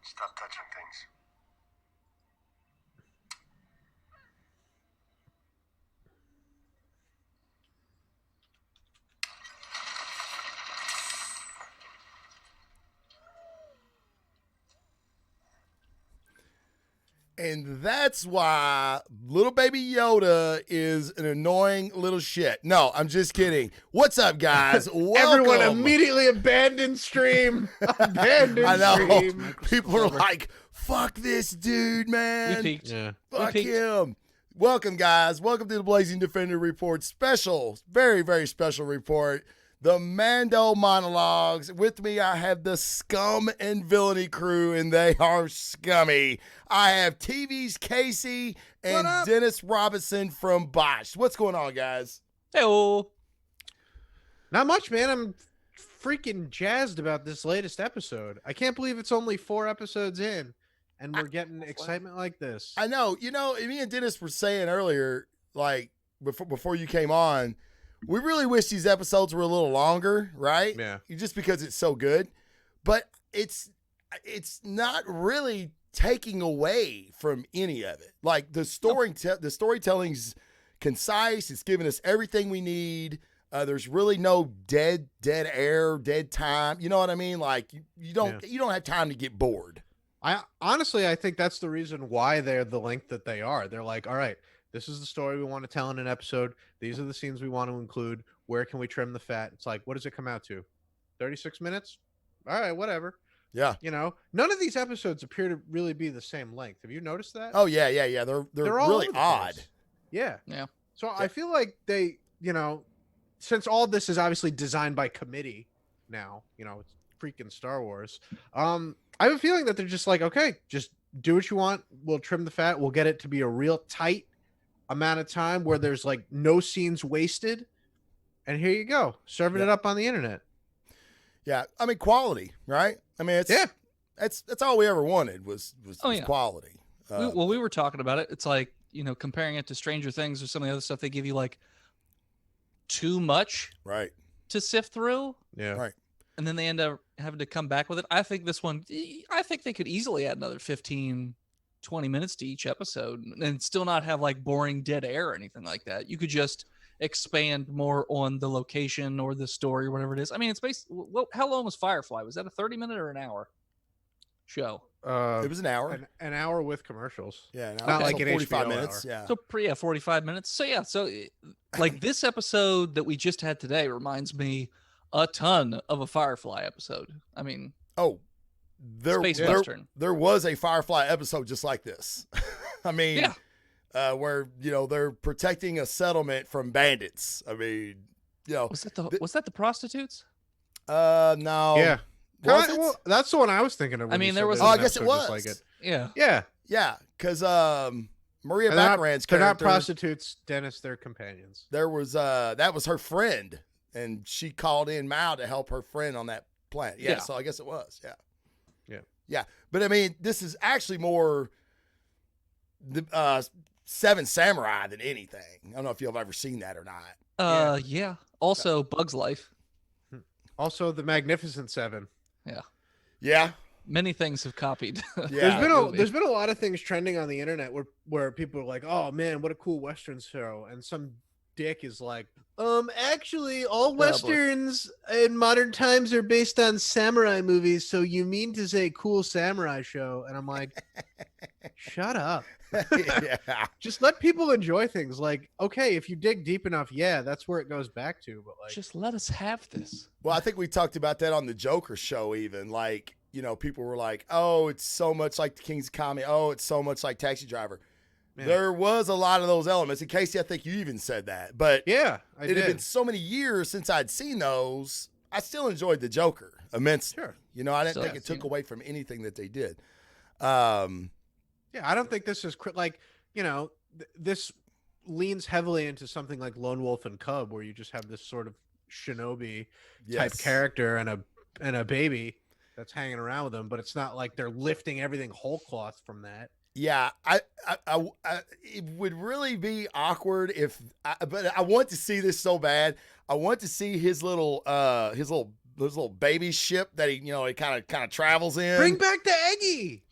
Stop touching things. And that's why little baby Yoda is an annoying little shit. No, I'm just kidding. What's up, guys? Welcome. Everyone immediately abandoned stream. Abandoned I know. stream. People are like, fuck this dude, man. We peaked. Yeah. Fuck peaked. him. Welcome, guys. Welcome to the Blazing Defender Report special, very, very special report. The Mando Monologues. With me, I have the Scum and Villainy crew, and they are scummy. I have TV's Casey and Dennis Robinson from Botched. What's going on, guys? Hey-oh. Not much, man. I'm freaking jazzed about this latest episode. I can't believe it's only 4 episodes in, and we're getting excitement like this. I know. You know, me and Dennis were saying earlier, like, before you came on, we really wish these episodes were a little longer, right? Yeah. Just because it's so good. But it's not really taking away from any of it. Like the storytelling's concise. It's giving us everything we need. There's really no dead air, dead time. You know what I mean? Like you don't have time to get bored. I think that's the reason why they're the length that they are. They're like, all right, this is the story we want to tell in an episode. These are the scenes we want to include. Where can we trim the fat? It's like, what does it come out to? 36 minutes? All right, whatever. Yeah. You know, none of these episodes appear to really be the same length. Have you noticed that? Oh yeah. They're all really over the odd. place. Yeah. Yeah. So I feel like they, you know, since all this is obviously designed by committee now, you know, it's freaking Star Wars. I have a feeling that they're just like, okay, just do what you want. We'll trim the fat. We'll get it to be a real tight amount of time where there's like no scenes wasted. And here you go, serving it up on the internet. Yeah. I mean, quality, right? I mean, that's all we ever wanted was quality. We were talking about it. It's like, you know, comparing it to Stranger Things or some of the other stuff, they give you like too much to sift through. Yeah. Right. And then they end up having to come back with it. I think this one, I think they could easily add another 15, 20 minutes to each episode and still not have like boring dead air or anything like that. You could just expand more on the location or the story or whatever it is. I mean, it's based. How long was Firefly? Was that a 30-minute or an hour show? It was an hour. An hour with commercials. Yeah, not like an 45 HBO minutes. hour. Yeah. So 45 minutes. So like this episode that we just had today reminds me a ton of a Firefly episode. I mean, Space Western. There was a Firefly episode just like this. I mean, where, you know, they're protecting a settlement from bandits. I mean, you know. Was that the prostitutes? No. Yeah. Was it? Well, that's the one I was thinking of. I mean, there was. I guess it was. Like it. Yeah. Yeah. Yeah. Because Maria They're Baccaran's they're not character. prostitutes, Dennis. They're companions. There was that was her friend, and she called in Mao to help her friend on that planet. Yeah. So I guess it was. Yeah. Yeah. Yeah. But I mean, this is actually more the Seven Samurai than anything. I don't know if you've ever seen that or not. Yeah. Also, Bug's Life. Also, the Magnificent Seven. Yeah. Yeah. Many things have copied. Yeah. There's been a lot of things trending on the internet where people are like, "Oh man, what a cool Western show," and some dick is like, actually, all Westerns in modern times are based on samurai movies. So you mean to say cool samurai show?" And I'm like, shut up. Yeah. Just let people enjoy things. Like, okay, if you dig deep enough, yeah, that's where it goes back to. But like, just let us have this. Well, I think we talked about that on the Joker show. Even like, you know, people were like, "Oh, it's so much like the King's Comedy. Oh, it's so much like Taxi Driver." Man. There was a lot of those elements. In Casey, I think you even said that. But yeah, it had been so many years since I'd seen those. I still enjoyed the Joker immensely. Sure. You know, I didn't think it took away from anything that they did. Yeah, I don't think this is like, you know, this leans heavily into something like Lone Wolf and Cub, where you just have this sort of shinobi type character and a baby that's hanging around with them, but it's not like they're lifting everything whole cloth from that. Yeah, I it would really be awkward but I want to see this so bad. I want to see his little little baby ship that he kind of travels in. Bring back the Eggy.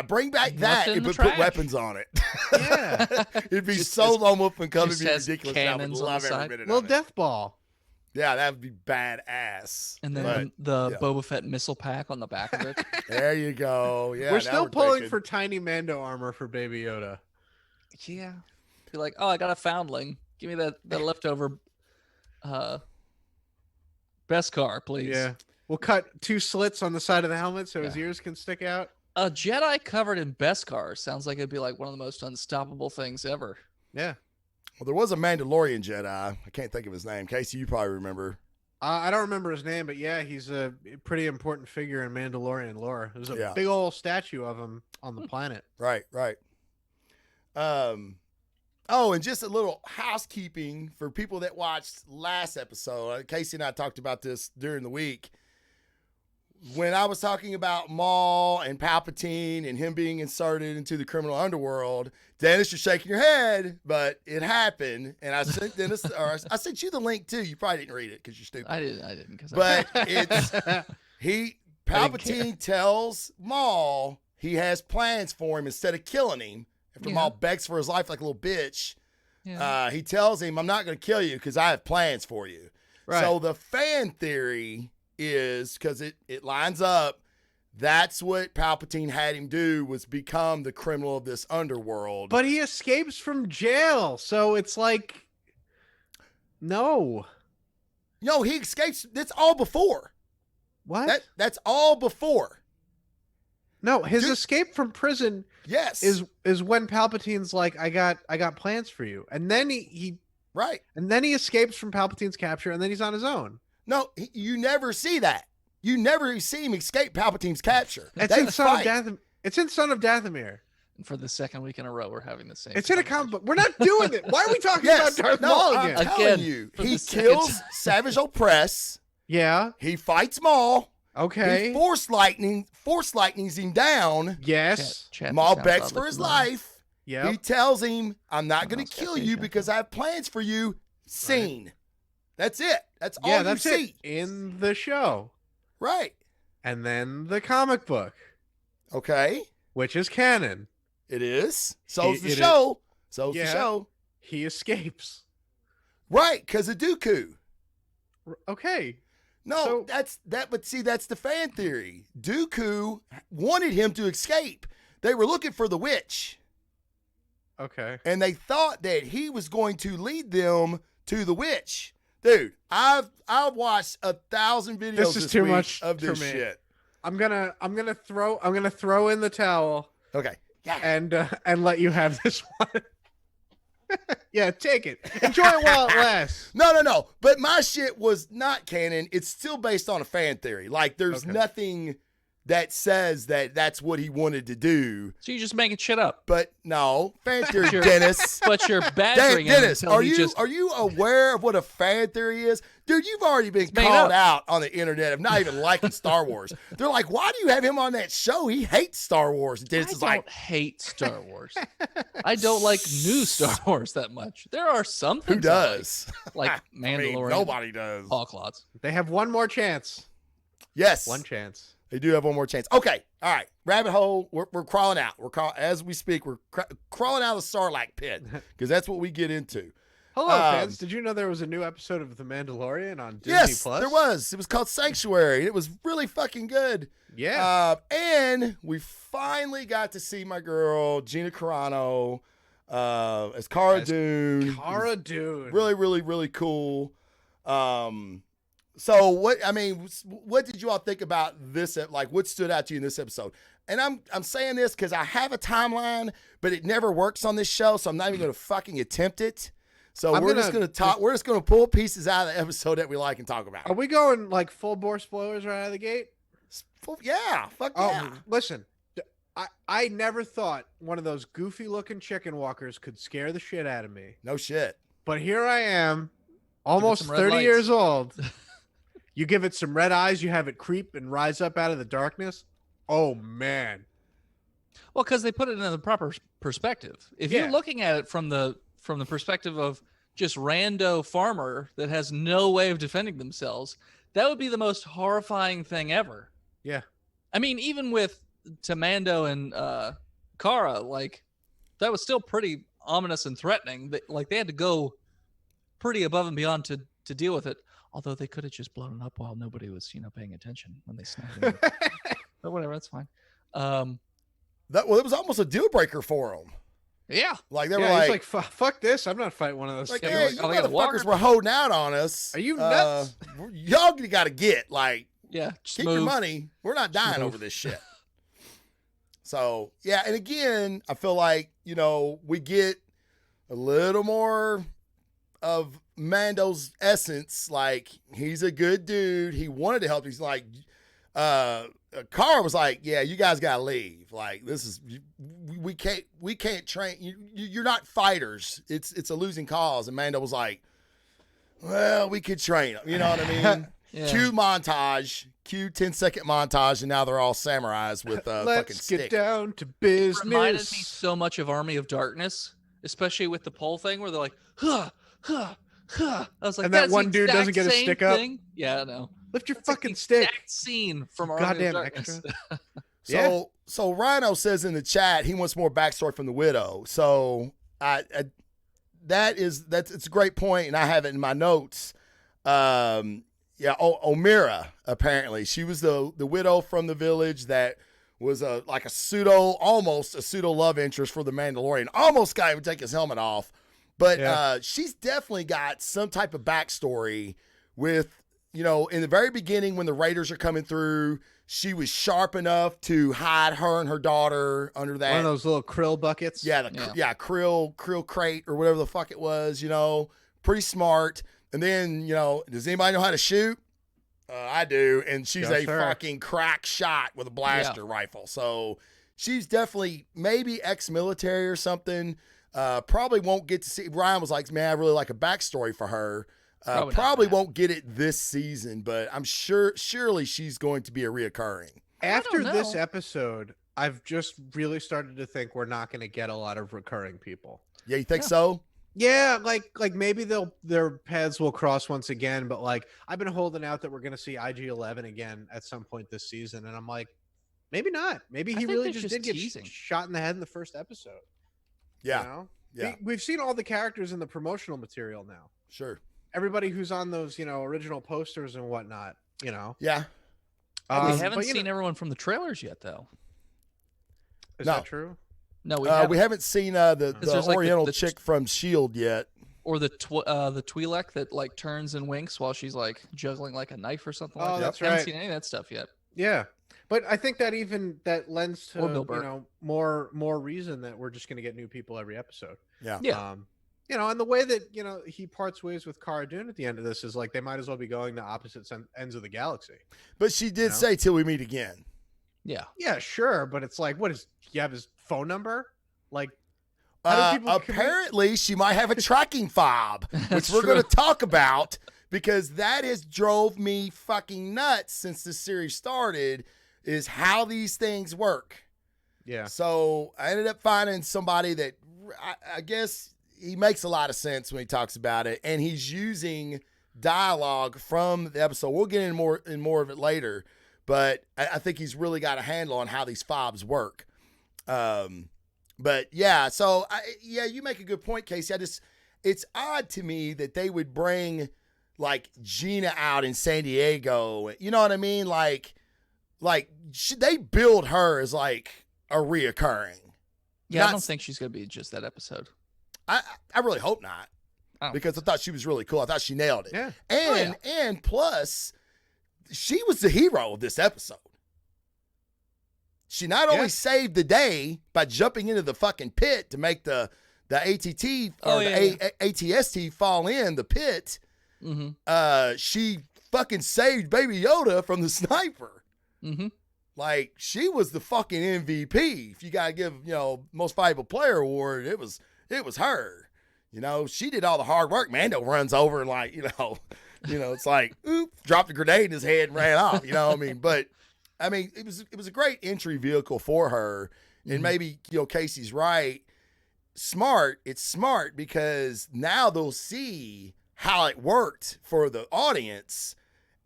Bring back that in and the put trash. weapons on it. Yeah. It'd be Just so has- Lone Wolf and Cub. It'd just be has ridiculous. I would cannons on love the every side. minute Little of it. death ball. Yeah, that would be badass. And then But, the yeah. Boba Fett missile pack on the back of it. there you go. Yeah, We're now still pulling thinking. for tiny Mando armor for Baby Yoda. Yeah. Be like, oh, I got a foundling. Give me that leftover Beskar, please. Yeah. We'll cut 2 slits on the side of the helmet so his ears can stick out. A Jedi covered in Beskar sounds like it'd be like one of the most unstoppable things ever. Yeah. Well, there was a Mandalorian Jedi. I can't think of his name. Casey, you probably remember. I don't remember his name, but yeah, he's a pretty important figure in Mandalorian lore. There's a Yeah. big old statue of him on the planet. Right. Oh, and just a little housekeeping for people that watched last episode. Casey and I talked about this during the week. When I was talking about Maul and Palpatine and him being inserted into the criminal underworld, Dennis, you're shaking your head, but it happened. And I sent Dennis, or I sent you the link too. You probably didn't read it because you're stupid. I didn't. Cause But it's I didn't care. Palpatine tells Maul he has plans for him instead of killing him. After Yeah. Maul begs for his life like a little bitch, Yeah. he tells him, I'm not going to kill you because I have plans for you. Right. So the fan theory is, because it lines up, that's what Palpatine had him do, was become the criminal of this underworld. But he escapes from jail, so it's like, no. No, he escapes. That's all before. What? That's all before. No, his Dude. escape from prison Yes. is when Palpatine's like, I got plans for you, and then he right. escapes from Palpatine's capture, and then he's on his own. No, you never see that. You never see him escape Palpatine's capture. It's They in Son fight. of Dathomir. It's in Son of Dathomir. For the second week in a row, we're having the same. It's in a comic book. We're not doing it. Why are we talking Yes. about Darth No, Maul I'm again? telling Again, you. for He the second kills time. Savage Opress. Yeah. He fights Maul. Okay. He force lightnings him down. Yes. Chat Maul sounds begs oddly for his familiar. life. Yeah. He tells him, I'm not going to Pronounced kill cafe you chat. because I have plans for you. Scene. That's it. That's all Yeah, you that's see. it in the show. Right. And then the comic book, Okay. which is canon. It is. So's the It is. show. So's the Yeah. show. He escapes. Right, because of Dooku. Okay. No, So- but see, that's the fan theory. Dooku wanted him to escape. They were looking for the witch, Okay. and they thought that he was going to lead them to the witch. Dude, I've watched 1,000 videos This is too week much of this for me. shit. I'm gonna throw in the towel Okay. Yeah. and let you have this one. Yeah, take it. Enjoy it while it lasts. No. But my shit was not canon. It's still based on a fan theory. Like, there's Okay. nothing that says that that's what he wanted to do. So you're just making shit up. But no, fan theory, Sure. Dennis. But you're badgering him Dennis, until are he you just are you aware of what a fan theory is? Dude, you've already been made called up. out on the internet of not even liking Star Wars. They're like, why do you have him on that show? He hates Star Wars. And Dennis I is don't like, hate Star Wars. I don't like new Star Wars that much. There are some who things I does? like I mean, Mandalorian. nobody does. Paul Clots. They have one more chance. Yes. One chance. They do have one more chance. Okay. All right. Rabbit hole. We're crawling out. As we speak, we're crawling out of the Sarlacc pit because that's what we get into. Hello, fans. Did you know there was a new episode of The Mandalorian on Disney Yes, Plus? there was. It was called Sanctuary. It was really fucking good. Yeah. And we finally got to see my girl Gina Carano as Cara Dune. Cara Dune. Really, really, really cool. So what did you all think about this? Like, what stood out to you in this episode? And I'm saying this because I have a timeline, but it never works on this show, so I'm not even going to fucking attempt it. So we're just going to talk. We're just going to pull pieces out of the episode that we like and talk about. Are we going like full bore spoilers right out of the gate? Yeah, fuck Oh, yeah. listen. I never thought one of those goofy looking chicken walkers could scare the shit out of me. No shit. But here I am, almost some red 30 lights. years old. You give it some red eyes, you have it creep and rise up out of the darkness. Oh, man. Well, because they put it in the proper perspective. If Yeah. you're looking at it from the perspective of just rando farmer that has no way of defending themselves, that would be the most horrifying thing ever. Yeah. I mean, even with Mando and Kara, like that was still pretty ominous and threatening. They had to go pretty above and beyond to deal with it. Although they could have just blown it up while nobody was, paying attention when they snapped in. But whatever, that's fine. It was almost a deal breaker for them. Yeah. Like they were he's like, fuck this. I'm not fighting one of those. like, things. hey, you motherfuckers were holding out on us. Are you nuts? Y'all got to get like, yeah, just keep your money. We're not dying over this shit. So yeah, and again, I feel like we get a little more of Mando's essence. Like he's a good dude. He wanted to help. He's like, Kara was like, yeah, you guys gotta leave. Like this is we can't train you. You're not fighters. It's a losing cause. And Mando was like, well, we could train them. You know what I mean? Yeah. Cue 10-second montage, and now they're all samurais with fucking Let's stick. get down to business. It reminded me so much of Army of Darkness, especially with the pole thing where they're like, huh, huh, huh. I was like, And that that's one the dude doesn't exact get a same stick up? thing. Yeah, I know. Lift your That's fucking like the stick. exact scene from Army Goddamn of Darkness. extra. So Rhino says in the chat he wants more backstory from the widow. So it's a great point, and I have it in my notes. Omira, apparently she was the widow from the village that was almost a pseudo love interest for the Mandalorian. Almost got him to take his helmet off, but she's definitely got some type of backstory with, in the very beginning when the Raiders are coming through, she was sharp enough to hide her and her daughter under that one of those little krill buckets. Krill crate or whatever the fuck it was. Pretty smart. And then, does anybody know how to shoot? I do. And she's fucking crack shot with a blaster rifle. So she's definitely maybe ex-military or something. Probably won't get to see. Ryan was like, man, I really like a backstory for her. Probably won't get it this season, but I'm surely she's going to be a reoccurring. After this episode, I've just really started to think we're not going to get a lot of recurring people. Yeah, you think so? Yeah, like maybe their paths will cross once again, but like I've been holding out that we're going to see IG-11 again at some point this season, and I'm like, maybe not. Maybe he really just did get shot in the head in the first episode. Yeah, we've seen all the characters in the promotional material now. Sure. Everybody who's on those original posters and whatnot. Yeah. We haven't seen everyone from the trailers yet, though. Is that true? No, we haven't seen the Oriental chick from S.H.I.E.L.D. yet. Or the Twi'lek that like turns and winks while she's like juggling like a knife or something like that. That's right. I haven't seen any of that stuff yet. Yeah. But I think that lends to more reason that we're just going to get new people every episode. Yeah. Yeah. And the way that he parts ways with Cara Dune at the end of this is like they might as well be going to opposite ends of the galaxy. But she did say till we meet again. Yeah. Yeah, sure, but it's like, what is? You have his phone number? Like, apparently she might have a tracking fob, which we're going to talk about because that has drove me fucking nuts since the series started. Is how these things work. Yeah. So I ended up finding somebody that I guess he makes a lot of sense when he talks about it, and he's using dialogue from the episode. We'll get in more of it later, but I think he's really got a handle on how these fobs work. But yeah, so you make a good point, Casey. It's odd to me that they would bring like Gina out in San Diego. You know what I mean? Like should they build her as like a reoccurring? Yeah, I don't think she's gonna be just that episode. I really hope not, because I thought she was really cool. I thought she nailed it. Yeah. And plus, she was the hero of this episode. She not only saved the day by jumping into the fucking pit to make the ATT or ATST fall in the pit. Mm-hmm. She fucking saved Baby Yoda from the sniper. Mm-hmm. Like, she was the fucking MVP. If you gotta give, most valuable player award, it was her. She did all the hard work. Mando runs over and like, it's like, oop, dropped a grenade in his head and ran off. But it was a great entry vehicle for her. And maybe, Casey's right. It's smart because now they'll see how it worked for the audience.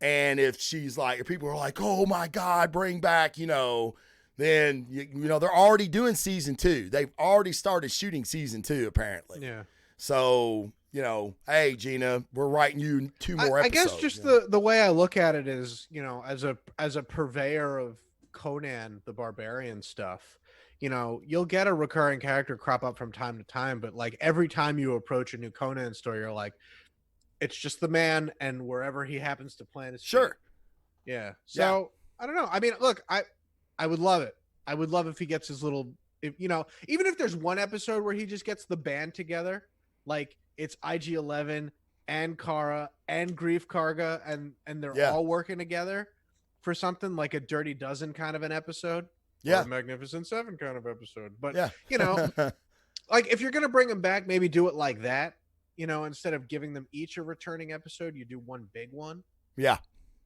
And if she's like, if people are like, oh my God, bring back, then, they're already doing season 2. They've already started shooting season 2, apparently. Yeah. So, hey, Gina, we're writing you 2 more episodes. I guess just the way I look at it is, as a purveyor of Conan the Barbarian stuff, you'll get a recurring character crop up from time to time, but like every time you approach a new Conan story, you're like, it's just the man and wherever he happens to plant his feet. Sure. Yeah. So I don't know. I mean, look, I would love it. I would love if he gets his little, even if there's one episode where he just gets the band together, like it's IG-11 and Kara and Grief Karga and they're all working together for something like a Dirty Dozen kind of an episode. Yeah. Or a Magnificent Seven kind of episode. But, yeah. like if you're going to bring them back, maybe do it like that. Instead of giving them each a returning episode, you do one big one. Yeah.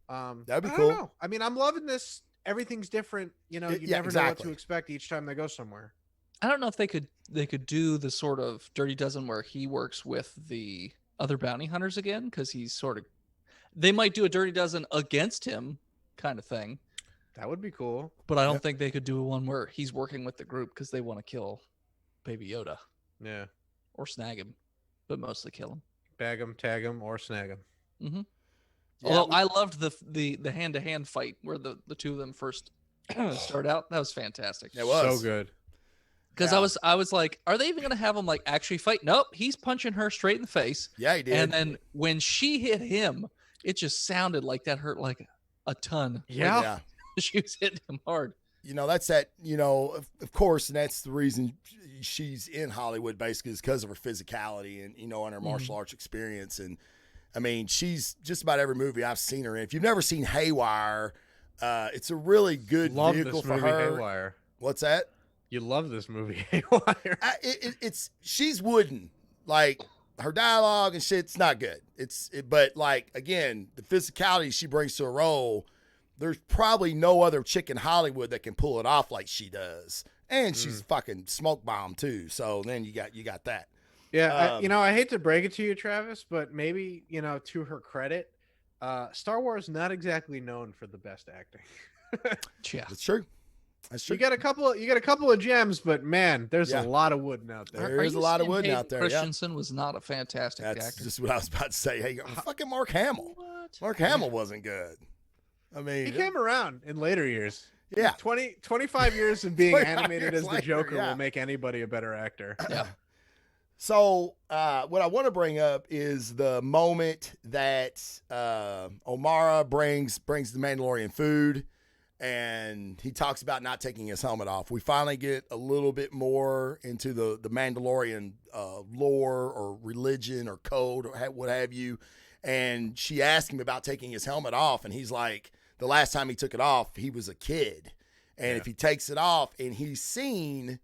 That'd be cool. Know. I mean, I'm loving this. Everything's different. You never know what to expect each time they go somewhere. I don't know if they could do the sort of Dirty Dozen where he works with the other bounty hunters again, because they might do a Dirty Dozen against him kind of thing. That would be cool. But I don't think they could do one where he's working with the group because they want to kill Baby Yoda. Yeah. Or snag him, but mostly kill him. Bag him, tag him, or snag him. Mm-hmm. Yeah, although I loved the hand-to-hand fight where the two of them first start out. That was fantastic. It was so good. Because I was like, are they even going to have him like actually fight? Nope, he's punching her straight in the face. Yeah, he did. And then when she hit him, it just sounded like that hurt like a ton. Yeah. Yeah. She was hitting him hard. That's that, of course, and that's the reason she's in Hollywood basically is because of her physicality and, and her martial arts experience. And I mean, she's just about every movie I've seen her in. If you've never seen Haywire, it's a really good vehicle for her. Haywire. What's that? You love this movie, Haywire. She's wooden. Like her dialogue and shit's not good. But like, again, the physicality she brings to a role, there's probably no other chick in Hollywood that can pull it off like she does. And she's fucking smoke bomb too. So then you got that. Yeah. I hate to break it to you, Travis, but maybe, to her credit, Star Wars not exactly known for the best acting. Yeah, that's true. That's true. You get a couple of gems, but man, there's a lot of wood out there. There is a lot of wood out there. Christensen was not a fantastic actor. That's just what I was about to say. Hey, fucking Mark Hamill. What? Mark Hamill wasn't good. I mean, he came around in later years. Yeah. 25 years of being animated as the later, Joker will make anybody a better actor. Yeah. So what I want to bring up is the moment that Omara brings the Mandalorian food, and he talks about not taking his helmet off. We finally get a little bit more into the Mandalorian lore or religion or code or what have you. And she asked him about taking his helmet off, and he's like, the last time he took it off, he was a kid. And if he takes it off and he's seen,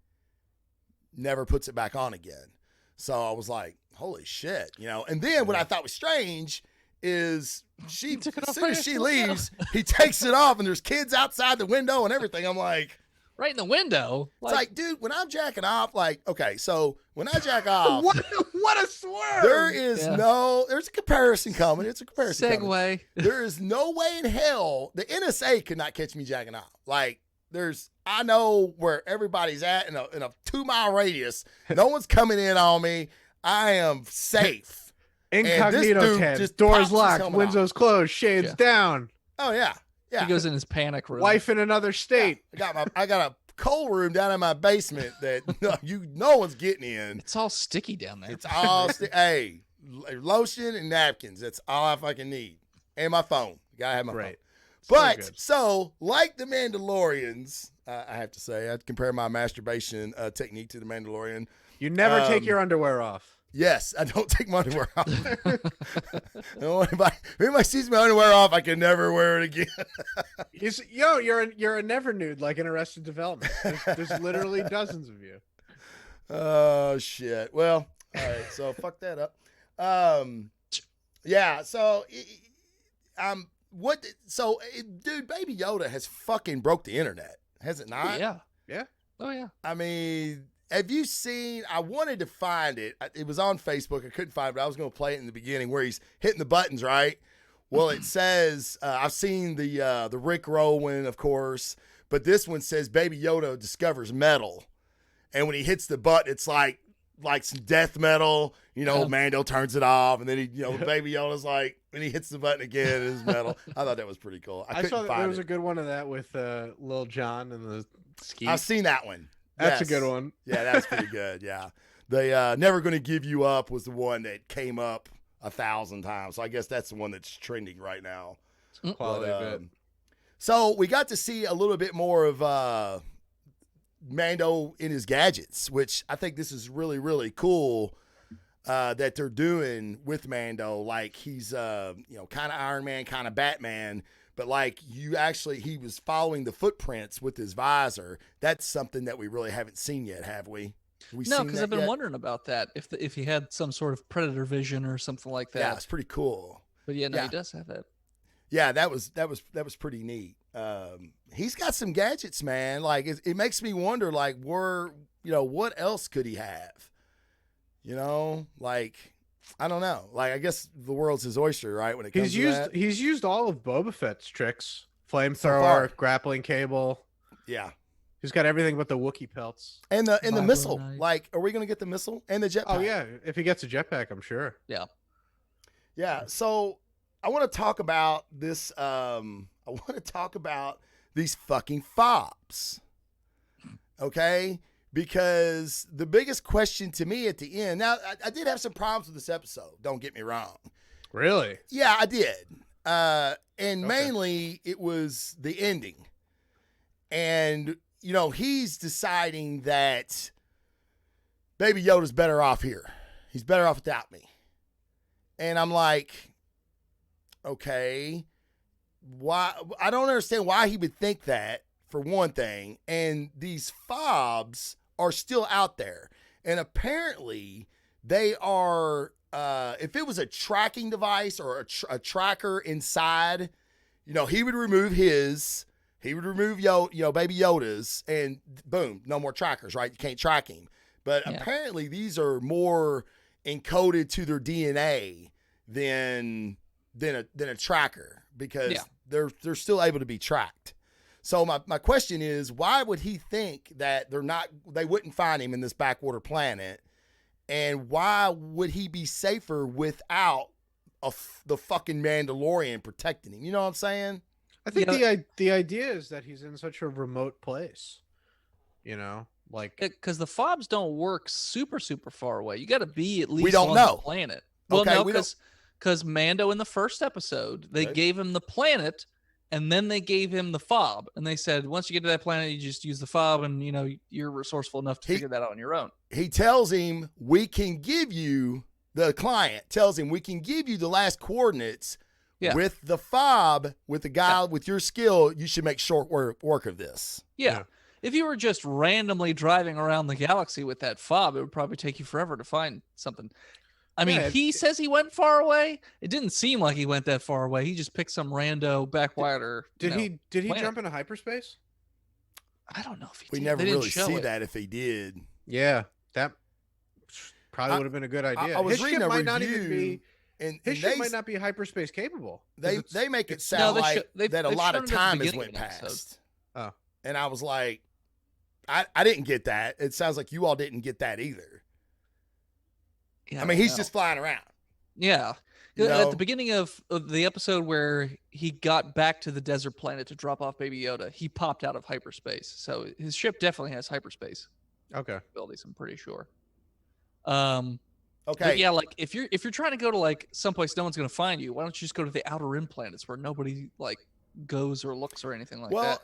never puts it back on again. So I was like, holy shit, And then what I thought was strange is as soon as she leaves, he takes it off and there's kids outside the window and everything. I'm like, right in the window. It's like, dude, when I'm jacking off, like, okay, so when I jack off, what a swerve! There's a comparison coming. It's a comparison segue. Coming. There is no way in hell the NSA could not catch me jacking off. Like, I know where everybody's at in a 2-mile radius. No one's coming in on me. I am safe. Incognito tent, doors locked, windows closed, shades down. Oh yeah. He goes in his panic room. Wife in another state. Yeah, I got a cold room down in my basement that no one's getting in. It's all sticky down there. It's all hey, lotion and napkins. That's all I fucking need. And my phone. Gotta have my phone. But so like the Mandalorians, I have to say, I'd compare my masturbation technique to the Mandalorian. You never take your underwear off. Yes, I don't take my underwear off. If anybody sees my underwear off, I can never wear it again. You're a never nude, like in Arrested Development. There's literally dozens of you. Oh shit. Well, all right. So fuck that up. Yeah. So, dude, Baby Yoda has fucking broke the internet, has it not? Yeah. Yeah. Oh yeah. I mean, have you seen, I wanted to find it. It was on Facebook. I couldn't find it, but I was going to play it in the beginning where he's hitting the buttons, right? Well, it says I've seen the Rick Roll one, of course, but this one says Baby Yoda discovers metal, and when he hits the button, it's like some death metal. You know, Mando turns it off, and then Baby Yoda's like, when he hits the button again, it's metal. I thought that was pretty cool. I saw find there was a good one of that with Lil Jon and the ski. I've seen that one. That's Yes. a good one. Yeah, that's pretty good. Yeah, the Never Gonna Give You Up was the one that came up 1,000 times. So I guess that's the one that's trending right now. Quality bit. So we got to see a little bit more of Mando in his gadgets, which I think this is really, really cool that they're doing with Mando. Like he's, kind of Iron Man, kind of Batman, but like he was following the footprints with his visor. That's something that we really haven't seen yet, have we? No, because I've been wondering about that. If he had some sort of predator vision or something like that. Yeah, it's pretty cool. But yeah, he does have that. Yeah, that was pretty neat. He's got some gadgets, man. Like it makes me wonder, like, what else could he have? Like I don't know. Like I guess the world's his oyster, right? When it comes to that. He's used all of Boba Fett's tricks: flamethrower, grappling cable. Yeah, he's got everything but the Wookiee pelts and the missile. Like, are we gonna get the missile and the jetpack? Oh yeah, if he gets a jetpack, I'm sure. Yeah. Yeah. So I want to talk about this. I want to talk about these fucking fobs. Okay. Because the biggest question to me at the end, now I did have some problems with this episode. Don't get me wrong. Really? Yeah, I did. And mainly it was the ending. And, he's deciding that Baby Yoda's better off here. He's better off without me. And I'm like, okay, why? I don't understand why he would think that, for one thing. And these fobs are still out there. And apparently they are, if it was a tracking device or a tracker inside, he would remove his, he would remove Baby Yoda's, and boom, no more trackers, right? You can't track him. But apparently these are more encoded to their DNA than a tracker, because they're still able to be tracked. So my question is, why would he think that they wouldn't find him in this backwater planet? And why would he be safer without the fucking Mandalorian protecting him? You know what I'm saying? I think the idea is that he's in such a remote place, like because the fobs don't work super, super far away. You got to be at least on the planet. Well, okay, no, because Mando in the first episode, they gave him the planet, and then they gave him the fob, and they said, once you get to that planet, you just use the fob, and you're resourceful enough to figure that out on your own. He tells him, the client tells him, we can give you the last coordinates with the fob, with the guy with your skill. You should make short work of this. Yeah. If you were just randomly driving around the galaxy with that fob, it would probably take you forever to find something. I mean, he says he went far away. It didn't seem like he went that far away. He just picked some rando backwater. Did he jump into hyperspace? I don't know if he did. We did. never really see that if he did. Yeah, that probably would have been a good idea. I was reading a review, not even be, and his ship might not be hyperspace capable. They make it sound that a lot of time has went past. Oh, and I was like, I didn't get that. It sounds like you all didn't get that either. Yeah, I mean, he's just flying around. Yeah. At the beginning of the episode where he got back to the desert planet to drop off Baby Yoda, he popped out of hyperspace. So his ship definitely has hyperspace abilities, I'm pretty sure. Okay. But yeah, like if you're trying to go to like someplace no one's going to find you, why don't you just go to the outer rim planets where nobody like goes or looks or anything like that?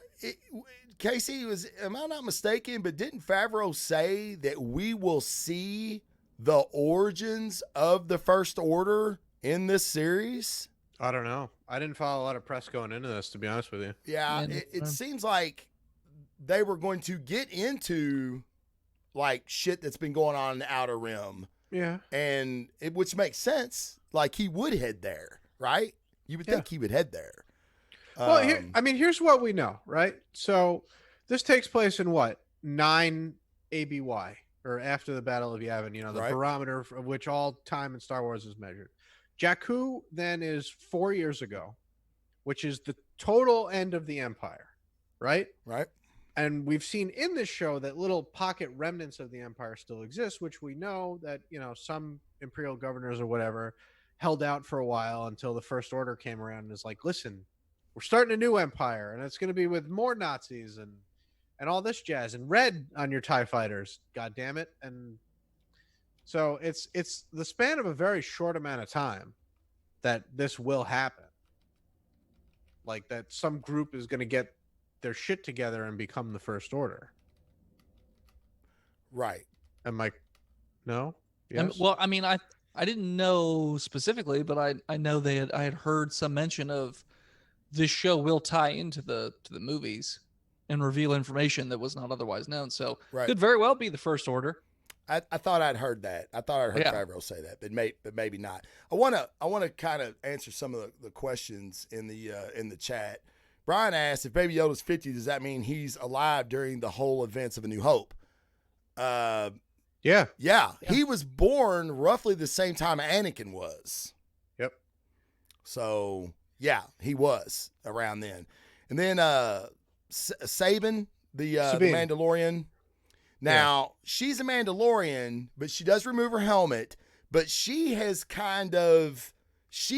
Well, Casey, am I not mistaken, but didn't Favreau say that we will see the origins of the First Order in this series? I don't know. I didn't follow a lot of press going into this, to be honest with you. Yeah, it seems like they were going to get into like shit that's been going on in the Outer Rim. Yeah. And which makes sense. Like he would head there, right? You would think he would head there. Well, here's what we know, right? So this takes place in what? 9 ABY, or after the Battle of Yavin, the barometer of which all time in Star Wars is measured. Jakku then is 4 years ago, which is the total end of the Empire, right? Right. And we've seen in this show that little pocket remnants of the Empire still exist, which we know that, some imperial governors or whatever held out for a while until the First Order came around and is like, listen, we're starting a new empire, and it's going to be with more Nazis and all this jazz, and red on your TIE fighters, god damn it. And so it's the span of a very short amount of time that this will happen. Like that some group is going to get their shit together and become the First Order. Right. Am I? No? Yes? Well, I mean, I didn't know specifically, but I know I had heard some mention of this show will tie into the movies and reveal information that was not otherwise known. So could very well be the First Order. I thought I'd heard that. I thought I'd heard Favreau say that, but maybe not. I wanna kind of answer some of the questions in the chat. Brian asked, if Baby Yoda's 50, does that mean he's alive during the whole events of A New Hope? Yeah. He was born roughly the same time Anakin was. Yep. So yeah, he was around then. And then Sabine, the Mandalorian. Now, she's a Mandalorian, but she does remove her helmet, but she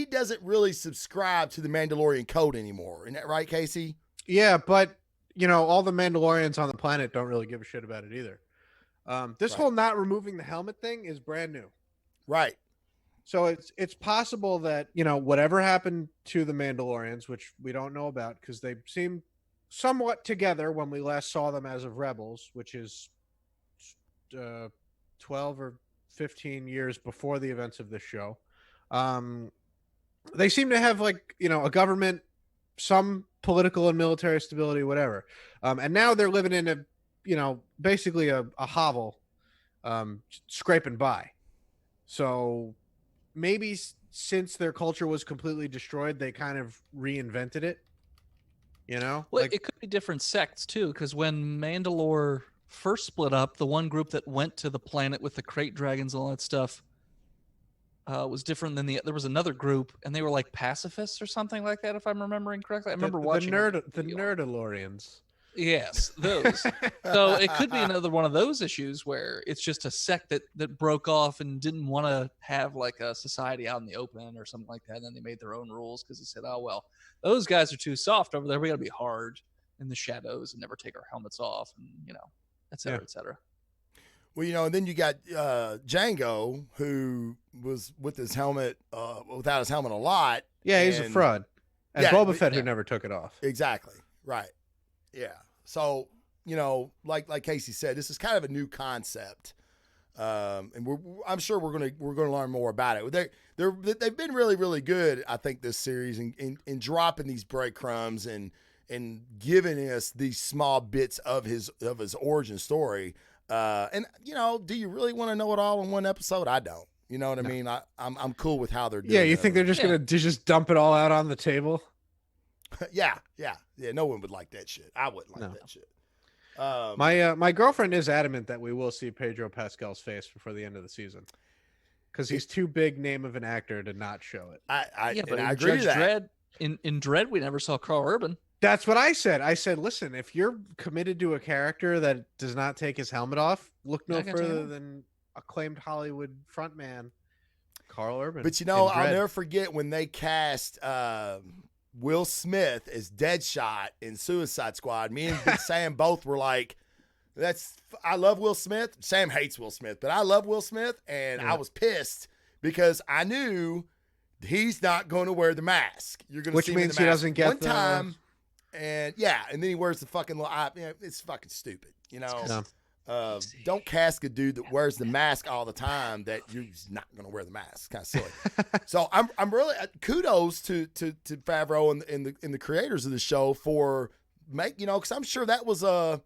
doesn't really subscribe to the Mandalorian code anymore. Isn't that right, Casey? Yeah, but, all the Mandalorians on the planet don't really give a shit about it either. This whole not removing the helmet thing is brand new. Right. So it's possible that, whatever happened to the Mandalorians, which we don't know about because they seemed somewhat together when we last saw them as of Rebels, which is 12 or 15 years before the events of this show. They seem to have a government, some political and military stability, whatever. And now they're living in basically a hovel, scraping by. So maybe since their culture was completely destroyed, they kind of reinvented it. Well, it could be different sects too, because when Mandalore first split up, the one group that went to the planet with the crate dragons and all that stuff was different than there was another group, and they were like pacifists or something like that, if I'm remembering correctly. I remember watching the Nerdalorians. Yes, those. So it could be another one of those issues where it's just a sect that broke off and didn't want to have like a society out in the open or something like that. And then they made their own rules because they said, oh, well, those guys are too soft over there. We got to be hard in the shadows and never take our helmets off, and, et cetera, et cetera. Well, and then you got Django, who was with his helmet, without his helmet a lot. Yeah, he's a fraud. And Boba Fett, who never took it off. Exactly. Right. Yeah. So, like Casey said, this is kind of a new concept. And I'm sure we're gonna learn more about it. They've been really, really good, I think, this series in dropping these breadcrumbs and giving us these small bits of his origin story. And do you really want to know it all in one episode? I don't. You know what I mean? I'm cool with how they're doing. Yeah, you think they're just gonna just dump it all out on the table? Yeah. No one would like that shit. I wouldn't like that shit. My girlfriend is adamant that we will see Pedro Pascal's face before the end of the season because he's too big name of an actor to not show it. But I agree with that. In Dredd, we never saw Carl Urban. That's what I said. I said, listen, if you're committed to a character that does not take his helmet off, look no further than acclaimed Hollywood frontman Carl Urban. But I'll never forget when they cast Will Smith as Deadshot in Suicide Squad. Me and Big Sam both were like, I love Will Smith. Sam hates Will Smith, but I love Will Smith, and I was pissed because I knew he's not going to wear the mask. You're going to see him in the mask he doesn't get one time, and then he wears the fucking little eye. It's fucking stupid, Don't cast a dude that wears the mask all the time that you're not going to wear the mask. It's kind of silly. So I'm really kudos to Favreau and the creators of the show for because I'm sure that was a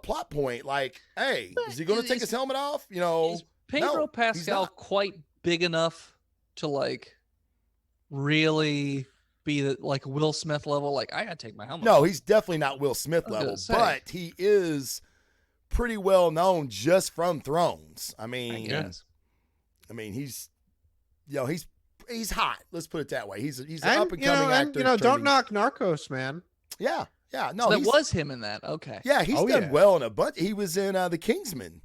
plot point. Like, hey, is he going to take his helmet off? Is Pedro Pascal quite big enough to really be like Will Smith level? Like, I gotta take my helmet off. No, he's definitely not Will Smith level, but he is pretty well known just from Thrones. I mean, he's he's hot. Let's put it that way. He's an And, up and coming actor. don't trending. knock Narcos, man. Yeah. No, So that was him in that. Okay. Yeah, he's done yeah. well in a bunch. He was in The Kingsman.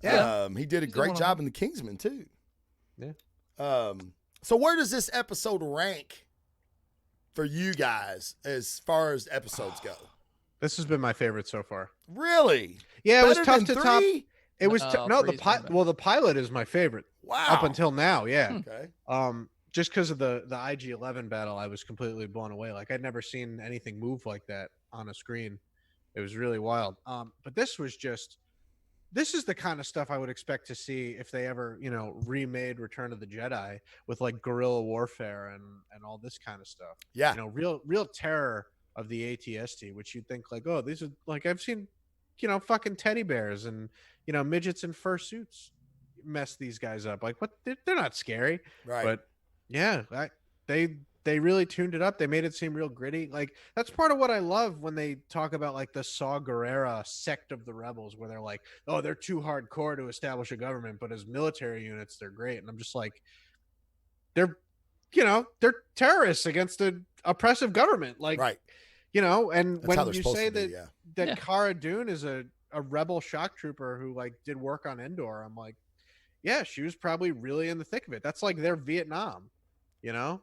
Yeah. He did a He's great one of job them. in The Kingsman too. Yeah. So where does this episode rank for you guys as far as episodes go? This has been my favorite so far. Really? Yeah, it was Better tough than to top. three? It was No, the three's pilot. better. Well, the pilot is my favorite Wow. up until now. Yeah. Okay. Just because of the IG-11 battle, I was completely blown away. Like I'd never seen anything move like that on a screen. It was really wild. But this is the kind of stuff I would expect to see if they ever, remade Return of the Jedi with like guerrilla warfare and all this kind of stuff. Yeah. Real terror of the ATST, which you'd think like, oh, these are like I've seen, fucking teddy bears and midgets in fursuits mess these guys up. Like, what? They're not scary. Right. But yeah, they really tuned it up. They made it seem real gritty. Like that's part of what I love when they talk about like the Saw Gerrera sect of the rebels, where they're like, oh, they're too hardcore to establish a government, but as military units, they're great. And I'm just like, they're terrorists against an oppressive government. Like, Right. and That's how when they're you supposed say to be, that yeah. Yeah. Cara Dune is a rebel shock trooper who like did work on Endor, I'm like, yeah, she was probably really in the thick of it. That's like their Vietnam, Yeah.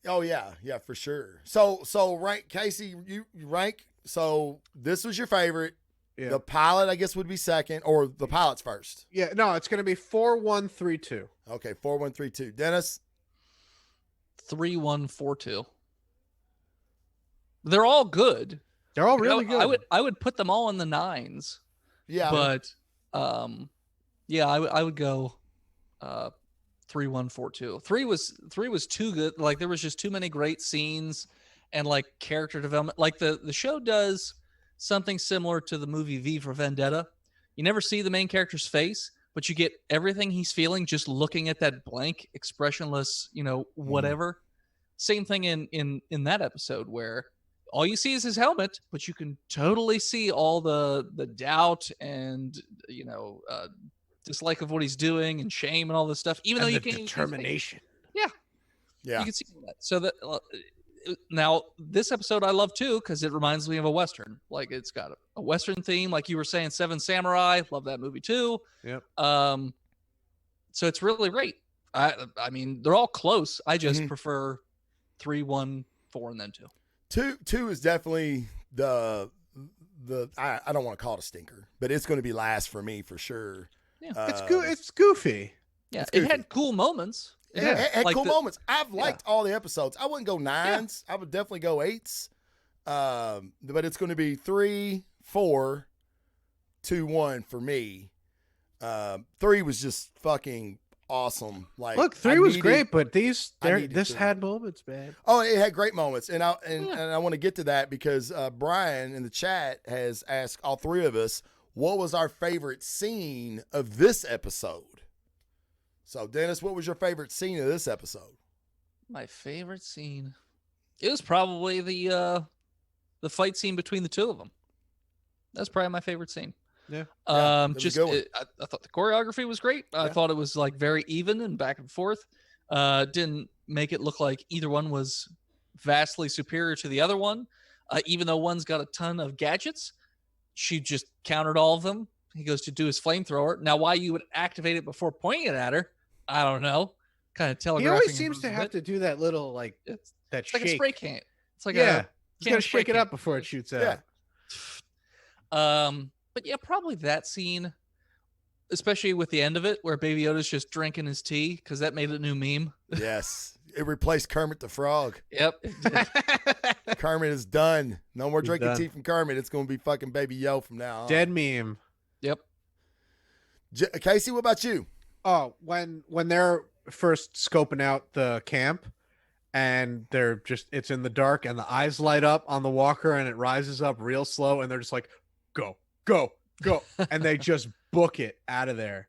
Oh yeah. Yeah, for sure. So rank, Casey, you rank. So this was your favorite. Yeah. The pilot, I guess, would be second, or the pilot's first. Yeah, no, it's going to be 4-1-3-2. Okay, 4-1-3-2. Dennis. 3-1-4-2. They're all good. They're all really good. I would put them all in the 9s. Yeah. But I would go 3-1-4-2. 3 was too good. Like there was just too many great scenes and like character development. Like the show does something similar to the movie V for Vendetta. You never see the main character's face, but you get everything he's feeling just looking at that blank, expressionless, whatever. Same thing in that episode where all you see is his helmet, but you can totally see all the doubt and dislike of what he's doing and shame and all this stuff. Even though you can't determination. Yeah. You can see that. So that now this episode I love too because it reminds me of a Western. Like it's got a Western theme, like you were saying, Seven Samurai. Love that movie too. Yep. So it's really great. I mean, they're all close. I just prefer 3, 1, 4, and then 2. Two is definitely the I don't want to call it a stinker, but it's going to be last for me for sure. Yeah. It's goofy. Yeah, It's it goofy. had cool moments. It had Like cool moments. I've liked Yeah. all the episodes. I wouldn't go 9s. I would definitely go 8s. But it's going to be 3, 4, 2, 1 for me. 3 was just fucking awesome. Like, Look, I 3 was needed- great, but this needed 3. had moments, man. Oh, it had great moments, and I want to get to that because Brian in the chat has asked all three of us what was our favorite scene of this episode. So, Dennis, what was your favorite scene of this episode? My favorite scene. It was probably the fight scene between the two of them. That's probably my favorite scene. Yeah. that was a Just good one. I thought the choreography was great. I thought it was like very even and back and forth. Didn't make it look like either one was vastly superior to the other one. Even though one's got a ton of gadgets, she just countered all of them. He goes to do his flamethrower. Now, why you would activate it before pointing it at her, I don't know. Kind of telegraphing. He always it seems a to bit. have to do that little like It's that like shake. a spray can. It's like yeah, a he's can gotta of spray shake it can. up before it shoots out. Yeah. But yeah, probably that scene, especially with the end of it where Baby Yoda's just drinking his tea because that made a new meme. Yes. It replaced Kermit the Frog. Yep. it did. Kermit is done. No more He's drinking done. tea from Kermit. It's going to be fucking Baby Yo from now on. Dead meme. Yep. Casey, what about you? Oh, when they're first scoping out the camp and it's in the dark and the eyes light up on the walker and it rises up real slow and they're just like, go, go, go. And they just book it out of there.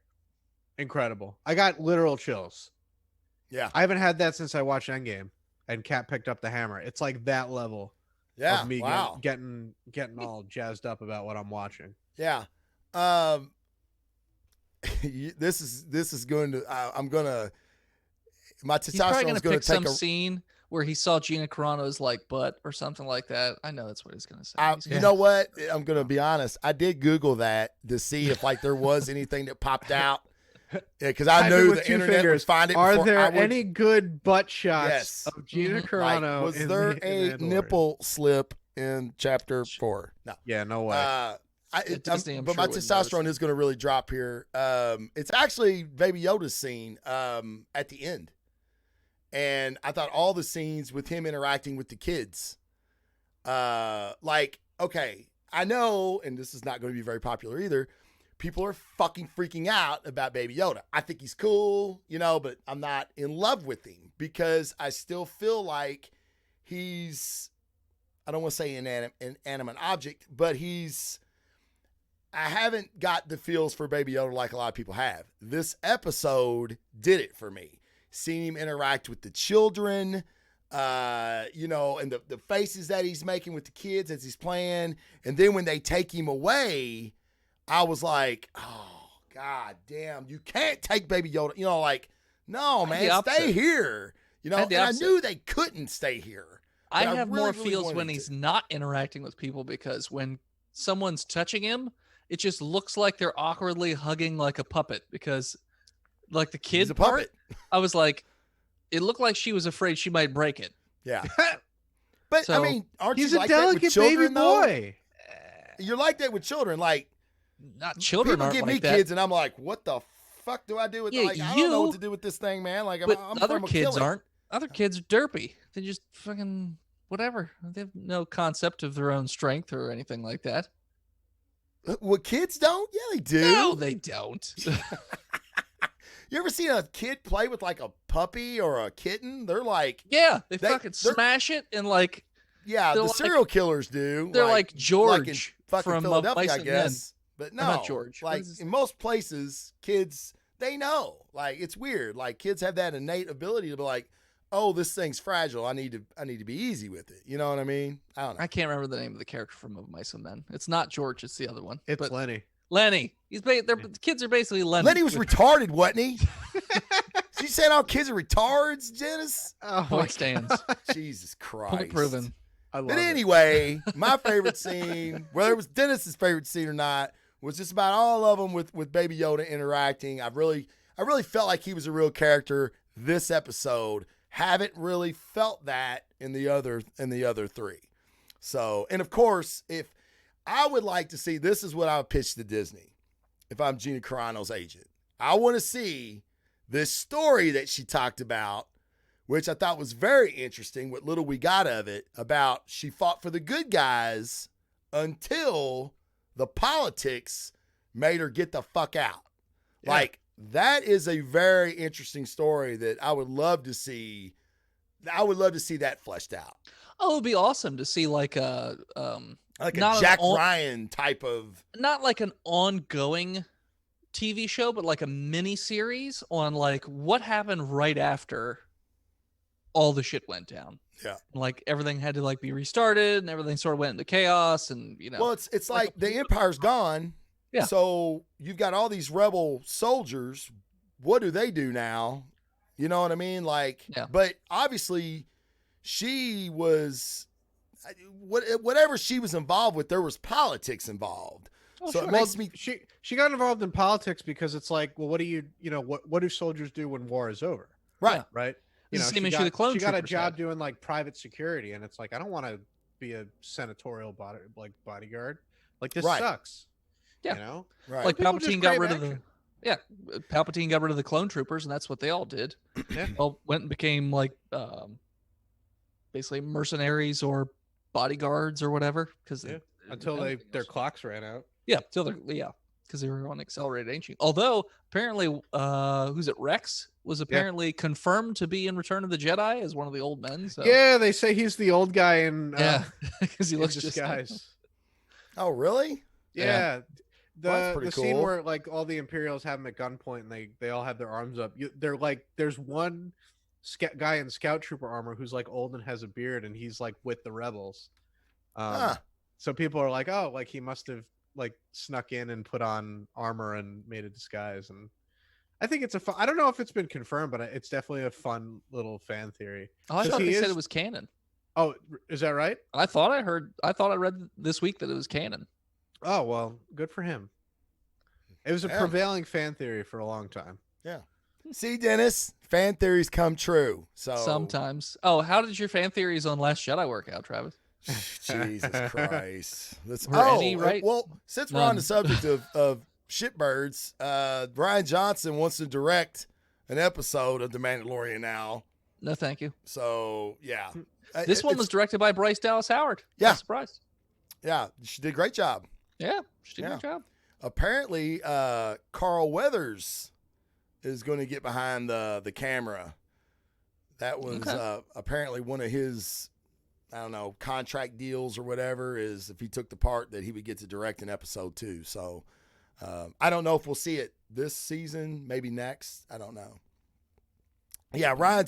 Incredible. I got literal chills. Yeah. I haven't had that since I watched Endgame and Kat picked up the hammer. It's like that level Yeah. of me Wow. getting all jazzed up about what I'm watching. Yeah. this is going to. I'm gonna. My He's probably testosterone gonna is going pick to take some a. scene where he saw Gina Carano's like butt or something like that. I know that's what he's gonna say. He's You gonna- know what? I'm gonna be honest. I did Google that to see if like there was anything that popped out. Yeah, because I Type it knew with the two internet fingers. would find it. Are before there I would, any good butt shots Yes. of Gina Mhm. Carano? was in there the a Mandalorian? nipple slip in chapter 4? No. Yeah, no way. Disney, I'm but sure my wouldn't testosterone notice. is going to really drop here. It's actually Baby Yoda's scene at the end, and I thought all the scenes with him interacting with the kids, okay, I know, and this is not going to be very popular either. People are fucking freaking out about Baby Yoda. I think he's cool, but I'm not in love with him because I still feel like he's, I don't want to say an inanimate object, but I haven't got the feels for Baby Yoda like a lot of people have. This episode did it for me. Seeing him interact with the children, and the faces that he's making with the kids as he's playing. And then when they take him away, I was like, oh, God damn, you can't take Baby Yoda. No, man, stay here. And I knew they couldn't stay here. I But have really, more really feels wanted when to. he's not interacting with people because when someone's touching him, it just looks like they're awkwardly hugging like a puppet because like the kid He's a part, puppet. I was like, it looked like she was afraid she might break it. Yeah. But, So, I mean, aren't He's you a like that with delicate children, baby though? boy. You're like that with children. Like, Not children people aren't give like me that. kids, and I'm like, what the fuck do I do with Yeah, I don't know what you- to do with this thing, man. Like, But I'm other gonna kids kill it. aren't. Other kids are derpy. They just fucking whatever. They have no concept of their own strength or anything like that. What kids don't? Yeah, they do. No, they don't. You ever seen a kid play with like a puppy or a kitten? They're like, Yeah, they They- fucking they're- smash it and like yeah, They're the like- serial killers do. they're like in George fucking from Philadelphia, Mice I and guess. But no, not George. What Like is his- in most places, kids they know. Like it's weird. Like kids have that innate ability to be like, oh, this thing's fragile. I need to be easy with it. You know what I mean? I don't know. I can't remember the name of the character from Of Mice and Men. It's not George. It's the other one. It's but Lenny. Lenny. The kids are basically Lenny. Lenny was retarded, wasn't he? She said all kids are retards, Janice? Oh, Point my stands. Jesus Christ. Point proven. I love But it. anyway, my favorite scene, whether it was Dennis's favorite scene or not, was just about all of them with Baby Yoda interacting. I really felt like he was a real character this episode. Haven't really felt that in the other three. So, and of course, if I would like to see, this is what I would pitch to Disney if I'm Gina Carano's agent. I want to see this story that she talked about, which I thought was very interesting, what little we got of it, about she fought for the good guys until the politics made her get the fuck out. Yeah. Like, that is a very interesting story that I would love to see. I would love to see that fleshed out. Oh, it would be awesome to see like a Like Not a an Jack all- Ryan type of. not like an ongoing TV show, but like a mini series on like what happened right after all the shit went down. Yeah. Like everything had to like be restarted and everything sort of went into chaos and Well, it's like like the Empire's gone. Yeah. So you've got all these rebel soldiers. What do they do now? You know what I mean? Like, Yeah. but obviously she was, whatever she was involved with, there was politics involved. Oh, so sure. it makes me, she got involved in politics because it's like, well, what do what do soldiers do when war is over, right. right? It's the same she issue got, the clone she got a troopers job had. doing like private security, and it's like I don't want to be a senatorial bodyguard. Like this Right. sucks. Yeah. You know, Right. Like People just Palpatine got crave rid of the action. Palpatine got rid of the clone troopers, and that's what they all did. Yeah. Well, went and became like basically mercenaries or bodyguards or whatever. Because Yeah. Until their clocks ran out. because they were on accelerated aging. Although apparently, who's it? Rex was apparently confirmed to be in Return of the Jedi as one of the old men. So Yeah, they say he's the old guy in yeah, because he in looks just disguise. Oh, really? Yeah. Well, that's The pretty scene cool. where like all the Imperials have him at gunpoint and they all have their arms up. They're like, there's one guy in Scout Trooper armor who's like old and has a beard, and he's like with the rebels. Huh. So people are like, oh, like he must have like snuck in and put on armor and made a disguise. And I think it's a fun, I don't know if it's been confirmed, but it's definitely a fun little fan theory. Oh, I 'Cause thought he they said is- it was canon. Oh, is that right? I thought I read this week that it was canon. Oh, well, good for him. It was a Yeah. prevailing fan theory for a long time. Yeah. See, Dennis, fan theories come true. So Sometimes. Oh, how did your fan theories on Last Jedi work out, Travis? Jesus Christ. Let's, Were any right? Well, since we're on None. the subject of shitbirds, Ryan Johnson wants to direct an episode of The Mandalorian now. No, thank you. So, yeah. This one was directed by Bryce Dallas Howard. Yeah. Not surprised. Yeah, she did a great job. Yeah, she did a Yeah. good job. Apparently, Carl Weathers is going to get behind the camera. That was Okay. apparently one of his, I don't know, contract deals or whatever, is if he took the part that he would get to direct an episode too. So I don't know if we'll see it this season, maybe next. I don't know. Yeah, Ryan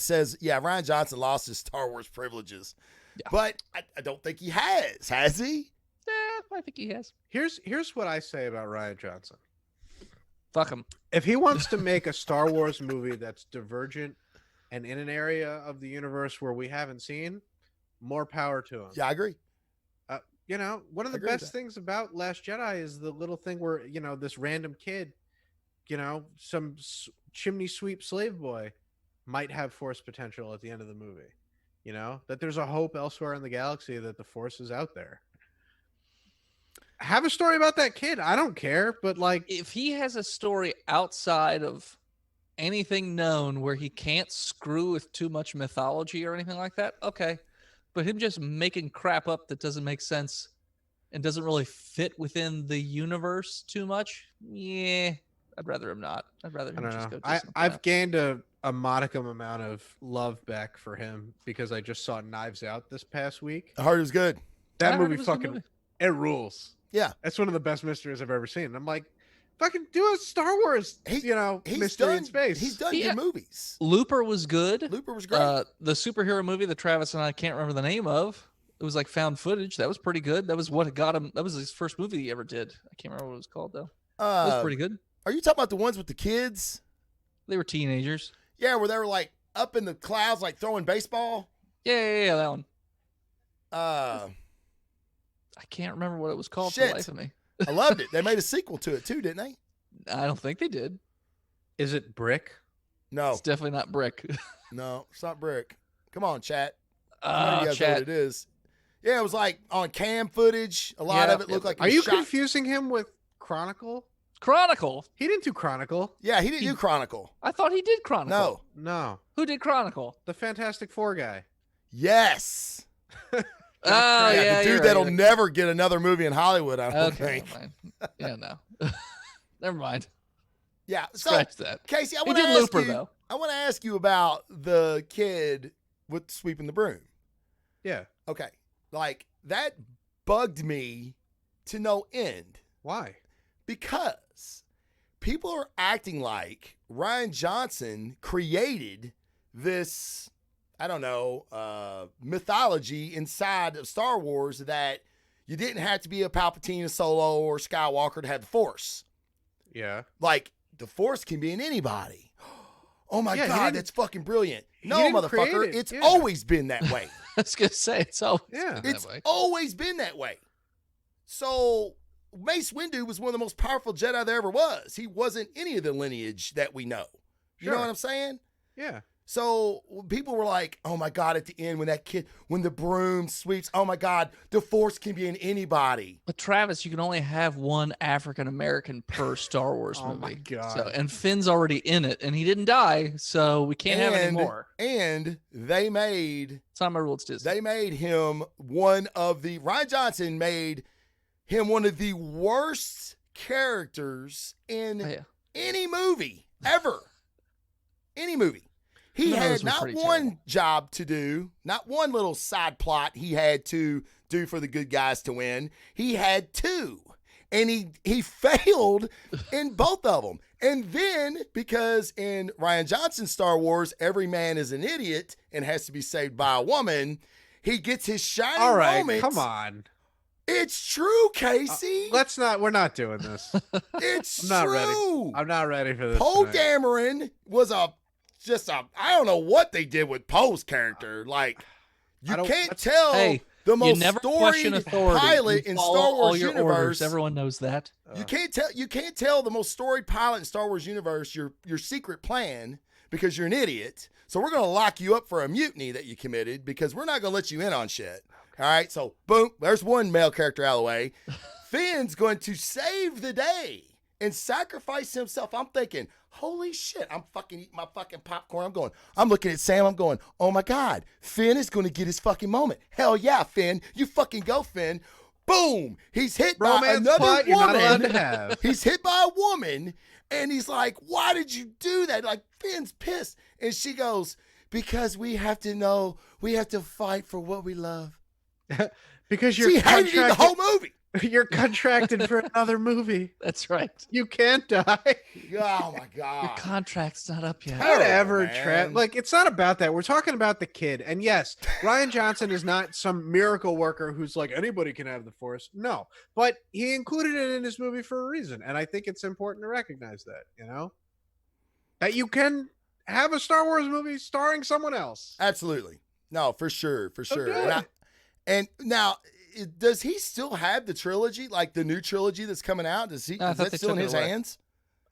Johnson lost his Star Wars privileges. Yeah. But I don't think he has he? I think he has. Here's what I say about Ryan Johnson. Fuck him. If he wants to make a Star Wars movie that's divergent and in an area of the universe where we haven't seen, more power to him. Yeah, I agree. You know, one of the agree with best things about Last Jedi is the little thing where, you know, this random kid, you know, some chimney sweep slave boy might have force potential at the end of the movie. You know, that there's a hope elsewhere in the galaxy that the force is out there. Have a story about that kid. I don't care, but like, If he has a story outside of anything known where he can't screw with too much mythology or anything like that, okay. But him just making crap up that doesn't make sense and doesn't really fit within the universe too much, yeah, I'd rather him not. I'd rather I him don't just know. go do something I've else. gained a modicum amount of love back for him because I just saw Knives Out this past week. I heard it was good. That I heard movie it was a good fucking movie. it rules. Yeah. That's one of the best mysteries I've ever seen. And I'm like, fucking do a Star Wars, He's mystery done, in space. He's done Yeah. good movies. Looper was good. Looper was great. The superhero movie that Travis and I can't remember the name of. It was like found footage. That was pretty good. That was what got him. That was his first movie he ever did. I can't remember what it was called though. It was pretty good. Are you talking about the ones with the kids? They were teenagers. Yeah, where they were like up in the clouds, like throwing baseball. Yeah, that one. I I can't remember what it was called for Shit. the life of me. loved it. They made a sequel to it too, didn't they? I don't think they did. Is it Brick? No, It's definitely not Brick. no, it's not Brick. Come on, chat. None of you guys know what Chat. it is. Yeah, it was like on cam footage. A lot Yeah, of it looked yeah. like. It Are was you shot- confusing him with Chronicle? Chronicle. He didn't do Chronicle. Yeah, he didn't do Chronicle. I thought he did Chronicle. No. No, Who did Chronicle? the Fantastic Four guy. Yes. Oh, yeah, the you're dude that'll right. never get another movie in Hollywood. I don't Okay, think. never mind. Yeah, no. Never mind. Yeah. So Scratch that. Casey, I He want to did ask Looper you. though. I want to ask you about the kid with sweeping the broom. Yeah. Okay. Like that bugged me to no end Why? because people are acting like Ryan Johnson created this, I don't know, mythology inside of Star Wars that you didn't have to be a Palpatine, a Solo, or Skywalker to have the Force. Yeah. Like the Force can be in anybody. Oh my Yeah, he God, didn't- that's fucking brilliant. he No, didn't motherfucker, create it, it's yeah. always been that way. I was gonna say it's always Yeah. been It's that way. always been that way. So Mace Windu was one of the most powerful Jedi there ever was. He wasn't any of the lineage that we know. You know Sure. what I'm saying? Yeah. So people were like, oh my God, at the end when the broom sweeps, oh my God, the Force can be in anybody. But Travis, you can only have one African American per Star Wars Oh movie. my God. So, and Finn's already in it, and he didn't die, so we can't have any more. And they made It's not my rule. It's Disney. Ryan Johnson made him one of the worst characters in Oh, yeah. any movie ever. Any movie. He No, had those were not pretty one terrible. job to do, not one little side plot he had to do for the good guys to win. He had two. And he failed in both of them. And then, because in Ryan Johnson's Star Wars, every man is an idiot and has to be saved by a woman, he gets his shining All right. moment. Come on. It's true, Casey. We're not doing this. It's I'm not true. ready. I'm not ready for this. Poe tonight. Dameron was I don't know what they did with Poe's character. Like, you can't tell Hey, the you most never question storied authority. pilot You in follow Star all Wars your universe. orders. Everyone knows that. You can't tell the most storied pilot in Star Wars universe your secret plan because you're an idiot. So we're gonna lock you up for a mutiny that you committed because we're not gonna let you in on shit. All right, so boom, there's one male character out of the way. Finn's going to save the day and sacrifice himself. I'm thinking, holy shit, I'm fucking eating my fucking popcorn. I'm looking at Sam, I'm going, oh my God, Finn is going to get his fucking moment. Hell yeah, Finn. You fucking go, Finn. Boom. He's hit by another woman. He's hit by a woman, and he's like, why did you do that? Like, Finn's pissed. And she goes, because we have to fight for what we love. Because you're hated the whole movie. You're contracted for another movie. That's right. You can't die. Oh my God. Your contract's not up yet. Whatever, Trev. Like, it's not about that. We're talking about the kid. And yes, Ryan Johnson is not some miracle worker who's like, anybody can have the Force. No. But he included it in his movie for a reason. And I think it's important to recognize that, you know? That you can have a Star Wars movie starring someone else. Absolutely. No, for sure. Do And now, does he still have the trilogy, like the new trilogy that's coming out? Is that still in his hands?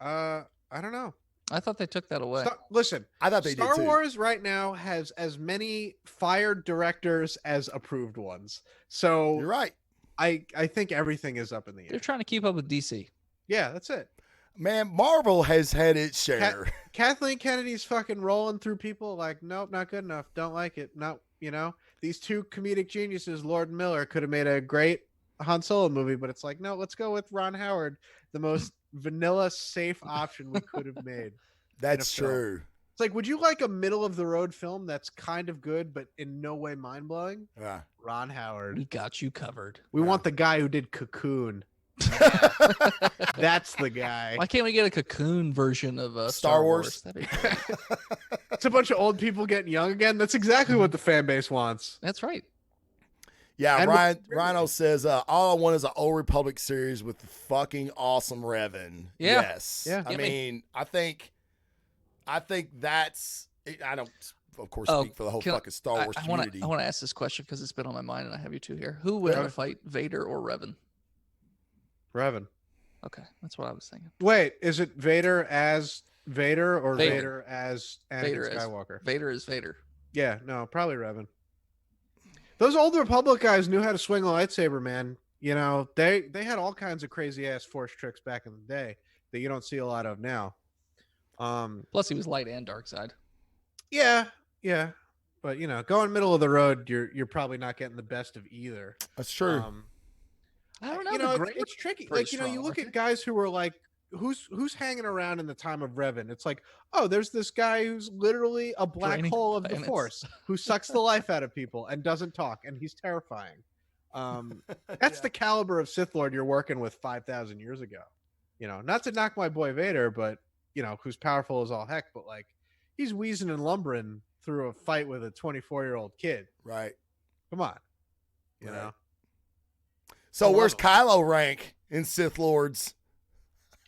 I don't know. I thought they took that away. Listen, I thought they did too. Star Wars right now has as many fired directors as approved ones. So You're right. I think everything is up in the air. They're trying to keep up with DC. Yeah, that's it. Man, Marvel has had its share. Kathleen Kennedy's fucking rolling through people like, nope, not good enough. Don't like it. No, you know, these two comedic geniuses, Lord and Miller, could have made a great Han Solo movie, but it's like, no, let's go with Ron Howard, the most vanilla, safe option we could have made. That's true. It's like, would you like a middle of the road film that's kind of good, but in no way mind blowing? Yeah. Ron Howard. We got you covered. We want the guy who did Cocoon. That's the guy. Why can't we get a Cocoon version of Star Wars? That'd be great. It's a bunch of old people getting young again. That's exactly what the fan base wants. That's right. Yeah, And Rhino says, all I want is an Old Republic series with fucking awesome Revan. Yeah. Yes. Yeah. I mean, I think that's it. I don't, of course, speak for the whole fucking Star Wars community. I want to ask this question because it's been on my mind, and I have you two here. Who would rather fight, Vader or Revan? Revan. Okay, that's what I was thinking. Wait, is it Vader as Vader or Vader as Anakin Vader Skywalker? Vader is Vader. Yeah, no, probably Revan. Those old Republic guys knew how to swing a lightsaber, man. You know, they had all kinds of crazy ass Force tricks back in the day that you don't see a lot of now. Plus, he was light and dark side. Yeah, but you know, going middle of the road, you're probably not getting the best of either. That's true. I don't know. You know, it's tricky. pretty Like, you know, you strong, look aren't at guys who were like, who's hanging around in the time of Revan? It's like, oh, there's this guy who's literally a black Draining hole of the planets. Force who sucks the life out of people and doesn't talk, and he's terrifying. That's the caliber of Sith Lord you're working with 5,000 years ago. You know, not to knock my boy Vader, but you know, who's powerful as all heck, but like he's wheezing and lumbering through a fight with a 24-year-old kid. Right. Come on. You Right. know. So where's Kylo rank in Sith Lords?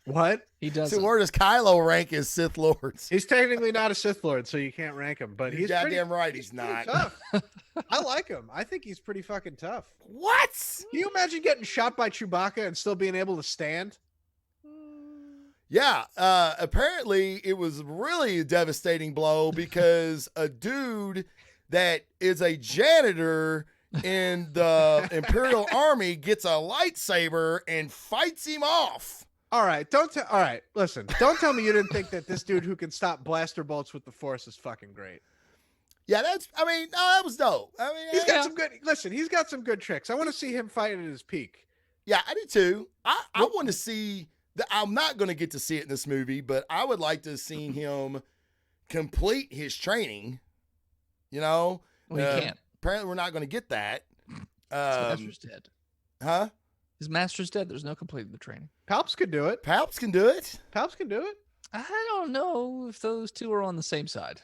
What? He doesn't. So where does Kylo rank as Sith Lords? He's technically not a Sith Lord, so you can't rank him, but You're he's goddamn pretty, right he's not. tough. I like him. I think he's pretty fucking tough. What? Can you imagine getting shot by Chewbacca and still being able to stand? Yeah, apparently it was really a devastating blow because a dude that is a janitor in the Imperial Army gets a lightsaber and fights him off. All right, all right, listen. Don't tell me you didn't think that this dude who can stop blaster bolts with the Force is fucking great. Yeah, that was dope. I mean, He's got some good. Listen, he's got some good tricks. I want to see him fight at his peak. Yeah, I do too. I want to see. I'm not going to get to see it in this movie, but I would like to have seen him complete his training. You know, Well, he can't. Apparently, we're not going to get that. His master's dead. Huh? His master's dead. There's no completing the training. Palps could do it. Palps can do it. Palps can do it. I don't know if those two are on the same side.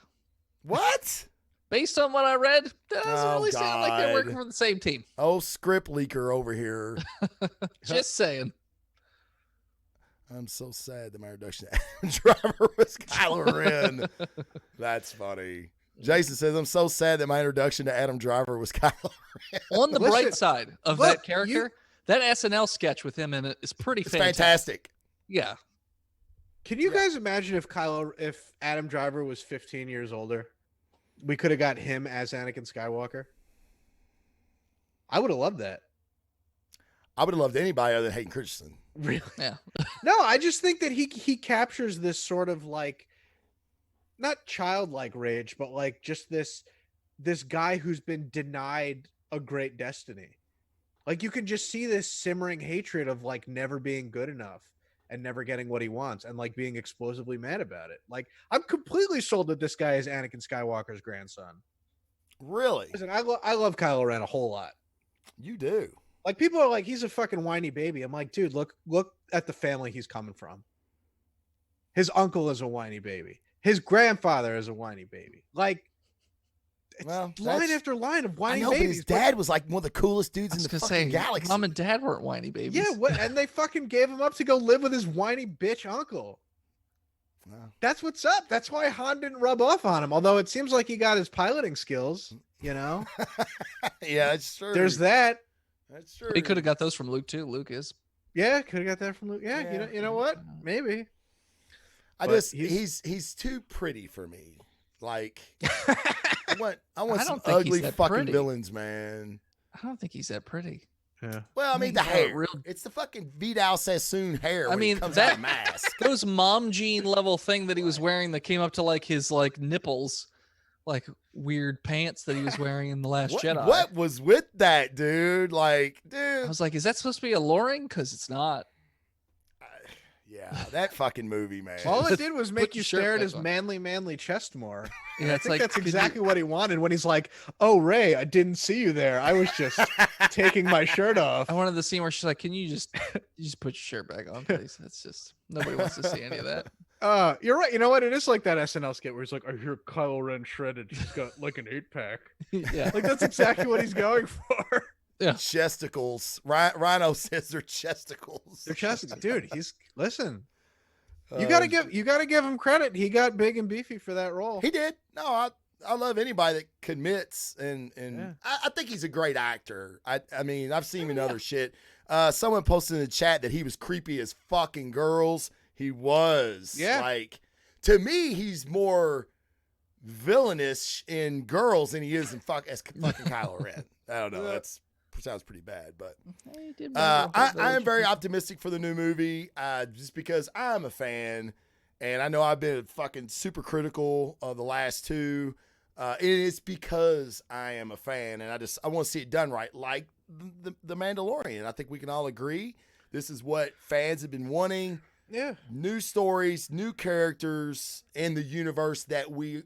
What? based on what I read, doesn't Oh, really sound like they're working God. for the same team. Oh, script leaker over here. Just saying. I'm so sad that my introduction to Adam Driver was Kylo Ren. That's funny. Jason says, I'm so sad that my introduction to Adam Driver was Kylo Ren. On the Listen, bright side of look, that character, that SNL sketch with him in it is pretty It's fantastic. Yeah. Can you guys imagine if Adam Driver was 15 years older? We could have got him as Anakin Skywalker. I would have loved that. I would have loved anybody other than Hayden Christensen. Really? Yeah. No, I just think that he captures this sort of like not childlike rage, but like just this guy who's been denied a great destiny. Like you can just see this simmering hatred of like never being good enough and never getting what he wants and like being explosively mad about it. Like I'm completely sold that this guy is Anakin Skywalker's grandson. Really? Listen, I love Kylo Ren a whole lot. You do. Like people are like, he's a fucking whiny baby. I'm like, dude, look at the family he's coming from. His uncle is a whiny baby. His grandfather is a whiny baby. Like, it's Well, line that's- after line of whiny I know, but babiys. his dad was like one of the coolest dudes I in was the gonna fucking say, galaxy. mom and dad weren't whiny babies. Yeah, and they fucking gave him up to go live with his whiny bitch uncle. Wow. That's what's up. That's why Han didn't rub off on him. Although it seems like he got his piloting skills. You know, Yeah, that's true. there's that. That's true. He could have got those from Luke too. Luke is. Yeah, could have got that from Luke. Yeah, Yeah. you know what? Maybe. I but just he's- he's too pretty for me. Like I want I some don't think he's ugly that fucking pretty. villains, man. I don't think he's that pretty. Yeah. Well, I mean think the he's got a hair. real- It's the fucking Vidal Sassoon hair. I when he mean, comes that- out of mask. Those mom jean level thing that he was wearing that came up to like his like nipples, like weird pants that he was wearing in the Last Jedi. What was with that, dude? Like, I dude. was like, is that supposed to be alluring? Because it's not. Yeah, that fucking movie, man. All it did was make Put you your shirt stare at back his on. manly chest more. Yeah, I it's think like that's could you- exactly what he wanted when he's like, "Oh, Ray, I didn't see you there. I was just taking my shirt off." I wanted the scene where she's like, "Can you just put your shirt back on, please?" That's just nobody wants to see any of that. You're right. You know what? It is like that SNL skit where he's like, "I hear Kylo Ren shredded. She's got like an 8-pack." Yeah, Like that's exactly what he's going for. Chesticles. Rhino says they're chesticles. They're chest, dude. He's listen. You Uh, gotta give him credit. He got big and beefy for that role. He did. No, I love anybody that commits, and Yeah. I think he's a great actor. I mean, I've seen him in other shit. Someone posted in the chat that he was creepy as fucking girls. He was. Yeah. Like, to me, he's more villainous in girls than he is in fucking Kylo Ren. I don't know. That's sounds pretty bad, but He did I am very optimistic for the new movie, just because I'm a fan, and I know I've been fucking super critical of the last two. And it's because I am a fan, and I want to see it done right, like the Mandalorian. I think we can all agree this is what fans have been wanting. Yeah. New stories, new characters in the universe that we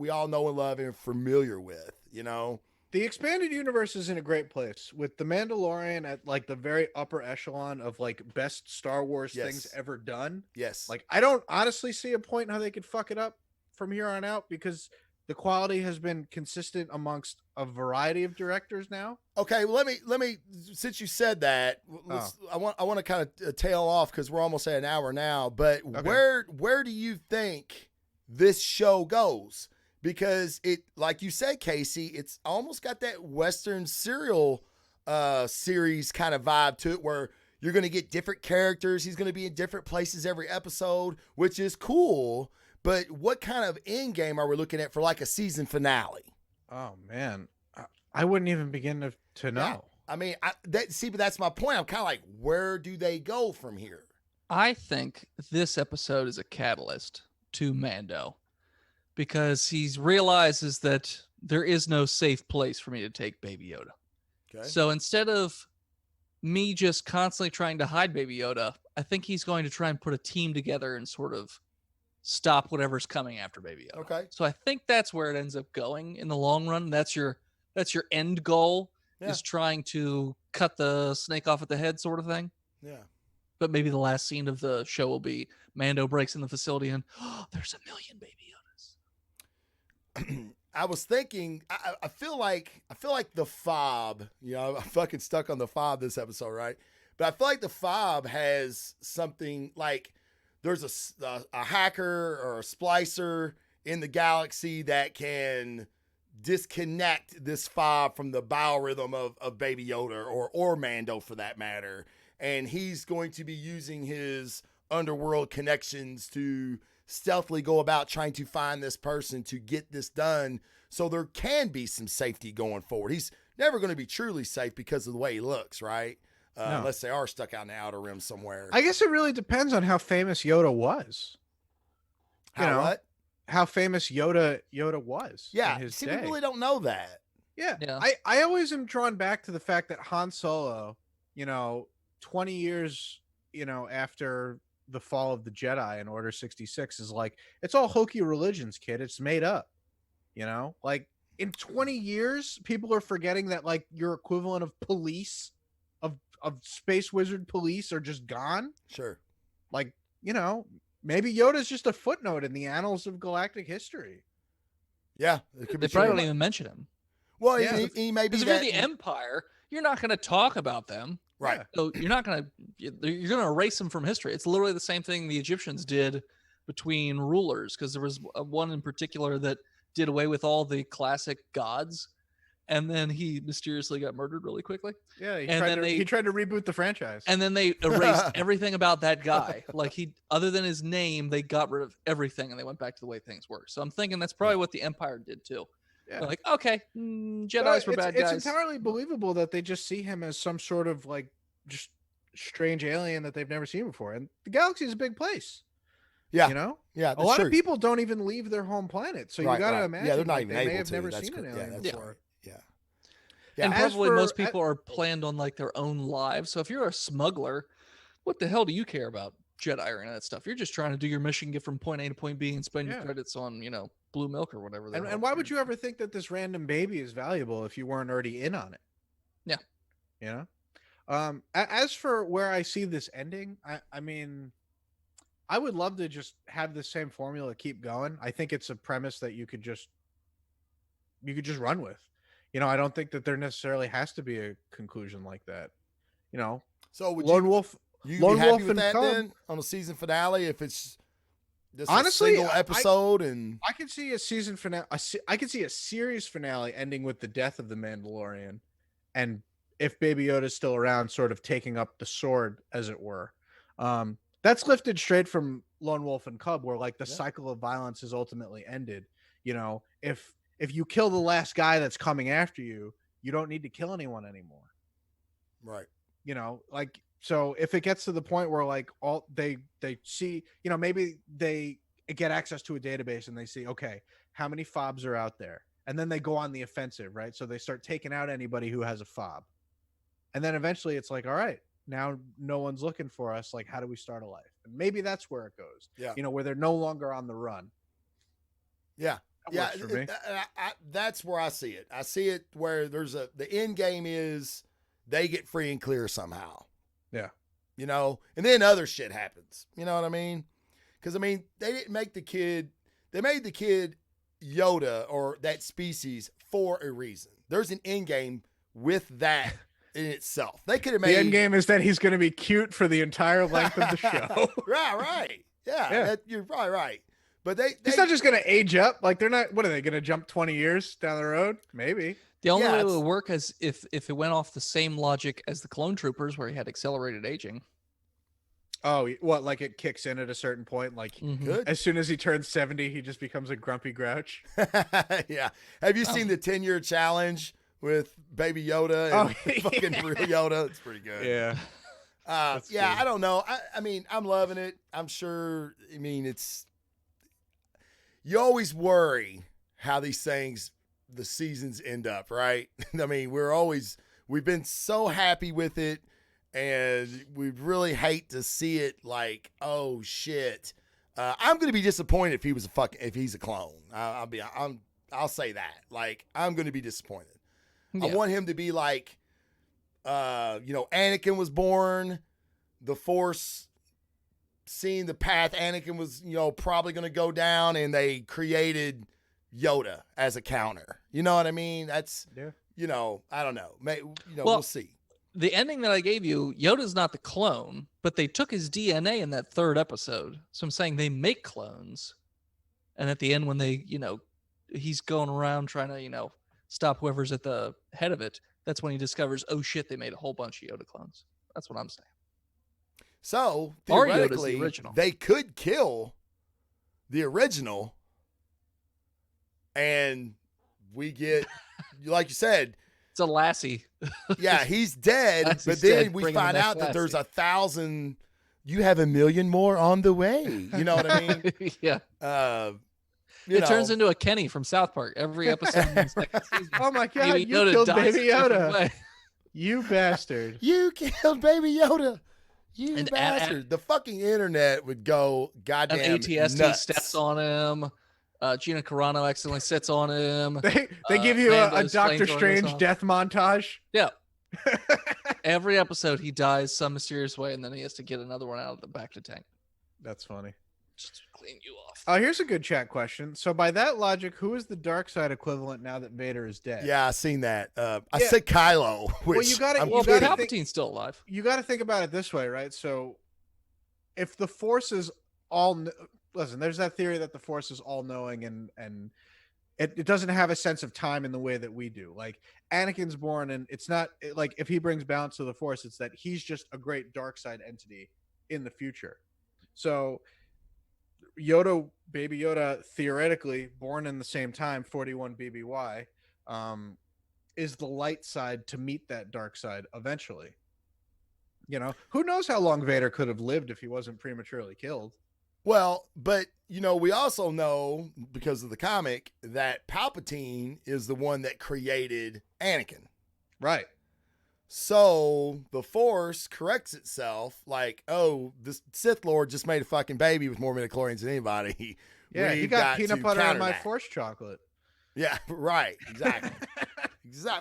all know and love and are familiar with. You know. The expanded universe is in a great place with the Mandalorian at like the very upper echelon of like best Star Wars Yes. things ever done. Yes. Like I don't honestly see a point in how they could fuck it up from here on out because the quality has been consistent amongst a variety of directors now. Okay, well, let me. Since you said that, I want to kind of tail off because we're almost at an hour now. But Okay. where do you think this show goes? Because it, like you said, Casey, it's almost got that Western serial series kind of vibe to it, where you're going to get different characters. He's going to be in different places every episode, which is cool. But what kind of end game are we looking at for like a season finale? Oh man, I wouldn't even begin to know. Yeah. I mean, but that's my point. I'm kind of like, where do they go from here? I think this episode is a catalyst to Mando because he realizes that there is no safe place for me to take Baby Yoda. Okay. So instead of me just constantly trying to hide Baby Yoda, I think he's going to try and put a team together and sort of stop whatever's coming after Baby Yoda. Okay. So I think that's where it ends up going in the long run. That's your end goal, is trying to cut the snake off at the head sort of thing. Yeah. But maybe the last scene of the show will be Mando breaks in the facility and there's 1 million Baby Yodas. I was thinking, I feel like the fob, I'm fucking stuck on the fob this episode, right? But I feel like the fob has something like there's a hacker or a splicer in the galaxy that can disconnect this fob from the biorhythm of Baby Yoda or Mando for that matter. And he's going to be using his underworld connections to stealthily go about trying to find this person to get this done, so there can be some safety going forward. He's never going to be truly safe because of the way he looks, right? No. Unless they are stuck out in the outer rim somewhere. I guess it really depends on how famous Yoda was. How famous Yoda was. Yeah, in his see, day. we really don't know that. Yeah. I always am drawn back to the fact that Han Solo, 20 years, after the fall of the Jedi in Order 66 is like, it's all hokey religions, kid. It's made up, like in 20 years, people are forgetting that like your equivalent of police of space wizard police are just gone. Sure. Like, maybe Yoda's just a footnote in the annals of galactic history. Yeah. They probably don't even mention him. Well, yeah, he may be because if you're the Empire, you're not going to talk about them. Right. So you're going to erase them from history. It's literally the same thing the Egyptians did between rulers, because there was one in particular that did away with all the classic gods, and then he mysteriously got murdered really quickly. Yeah, he tried to reboot the franchise. And then they erased everything about that guy. Like other than his name, they got rid of everything and they went back to the way things were. So I'm thinking that's probably what the Empire did too. Yeah. They're like, okay, Jedis were bad guys. It's entirely believable that they just see him as some sort of like just strange alien that they've never seen before. And the galaxy is a big place. Yeah. Yeah. A lot of people don't even leave their home planet. So you got to imagine they're not even they able may have to. never seen an alien before. Yeah. And probably most people are planned on like their own lives. So if you're a smuggler, what the hell do you care about Jedi or any of that stuff? You're just trying to do your mission, get from point A to point B, and spend your credits on, blue milk or whatever. And why would you ever think that this random baby is valuable if you weren't already in on it? Yeah. As for where I see this ending, I mean, I would love to just have the same formula keep going. I think it's a premise that you could just run with. I don't think that there necessarily has to be a conclusion like that. So would Lone Wolf be happy with that then on a season finale if it's just honestly, a single episode? I can see a season finale. I can see a series finale ending with the death of the Mandalorian, and if Baby Yoda is still around, sort of taking up the sword, as it were. That's lifted straight from Lone Wolf and Cub, where like the cycle of violence is ultimately ended. If you kill the last guy that's coming after you, you don't need to kill anyone anymore. Right. So if it gets to the point where like all they see, maybe they get access to a database and they see, okay, how many fobs are out there? And then they go on the offensive, right? So they start taking out anybody who has a fob. And then eventually it's like, all right, now no one's looking for us. Like, how do we start a life? And maybe that's where it goes. Yeah. Where they're no longer on the run. Yeah. That's where I see it. I see it where the end game is they get free and clear somehow. Yeah. And then other shit happens. You know what I mean? Because, they didn't make the kid, they made the kid Yoda or that species for a reason. There's an end game with that in itself. They could have made. The end game is that he's going to be cute for the entire length of the show. Right. Yeah. You're probably right. But he's not just going to age up. Like they're not. What are they going to jump 20 years down the road? Maybe. The only way it would work is if it went off the same logic as the Clone Troopers, where he had accelerated aging. Oh, what? Like it kicks in at a certain point. Like as soon as he turns 70, he just becomes a grumpy grouch. Yeah. Have you seen the 10-year challenge with Baby Yoda and fucking real Yoda? It's pretty good. Yeah. Cool. I don't know. I'm loving it. I'm sure. It's. You always worry how these things, the seasons end up, right? We've been so happy with it, and we really hate to see it like, oh shit. I'm going to be disappointed if he's a clone. I'll say that. Like, I'm going to be disappointed. Yeah. I want him to be like, Anakin was born, the Force, seeing the path Anakin was, probably going to go down, and they created, Yoda as a counter. You know what I mean? That's, Yeah. I don't know. Well, we'll see. The ending that I gave you, Yoda's not the clone, but they took his DNA in that third episode. So I'm saying they make clones. And at the end, when they, he's going around trying to, stop whoever's at the head of it, that's when he discovers, oh shit, they made a whole bunch of Yoda clones. That's what I'm saying. So Our Yoda's the theoretically, original. they could kill the original, and we get, like you said, It's a Lassie. yeah, he's dead. Lassie's but then dead. we Bring him find the out next that there's Lassie. 1,000. You have 1,000,000 more on the way. You know what I mean? Yeah. It turns into a Kenny from South Park every episode. In the second season. Oh my god, Baby you Yoda killed dies Baby a different Yoda. way. You bastard. You killed Baby Yoda. You And bastard. The fucking internet would go An goddamn ATST nuts. steps on him. Gina Carano accidentally sits on him. They give you a Mando's Doctor flamethrower Strange goes off. death montage. Yeah. Every episode he dies some mysterious way, and then he has to get another one out of the back to tank. That's funny. Just to clean you off. Here's a good chat question. So by that logic, who is the dark side equivalent now that Vader is dead? Yeah, I seen that. I Yeah. said Kylo. Which you gotta- I'm you Well, gotta kidding. think- Palpatine's still alive. You got to think about it this way, right? So if the Force is all listen, there's that theory that the Force is all knowing and it doesn't have a sense of time in the way that we do. Like Anakin's born, and it's not like if he brings balance to the Force, it's that he's just a great dark side entity in the future. So Yoda, Baby Yoda, theoretically born in the same time, 41 BBY, is the light side to meet that dark side eventually. Who knows how long Vader could have lived if he wasn't prematurely killed. Well, but we also know because of the comic that Palpatine is the one that created Anakin. Right. So the Force corrects itself, like, oh, this Sith Lord just made a fucking baby with more midichlorians than anybody. Yeah, he We've got to peanut butter in counter my that. Force chocolate. Yeah, right. Exactly.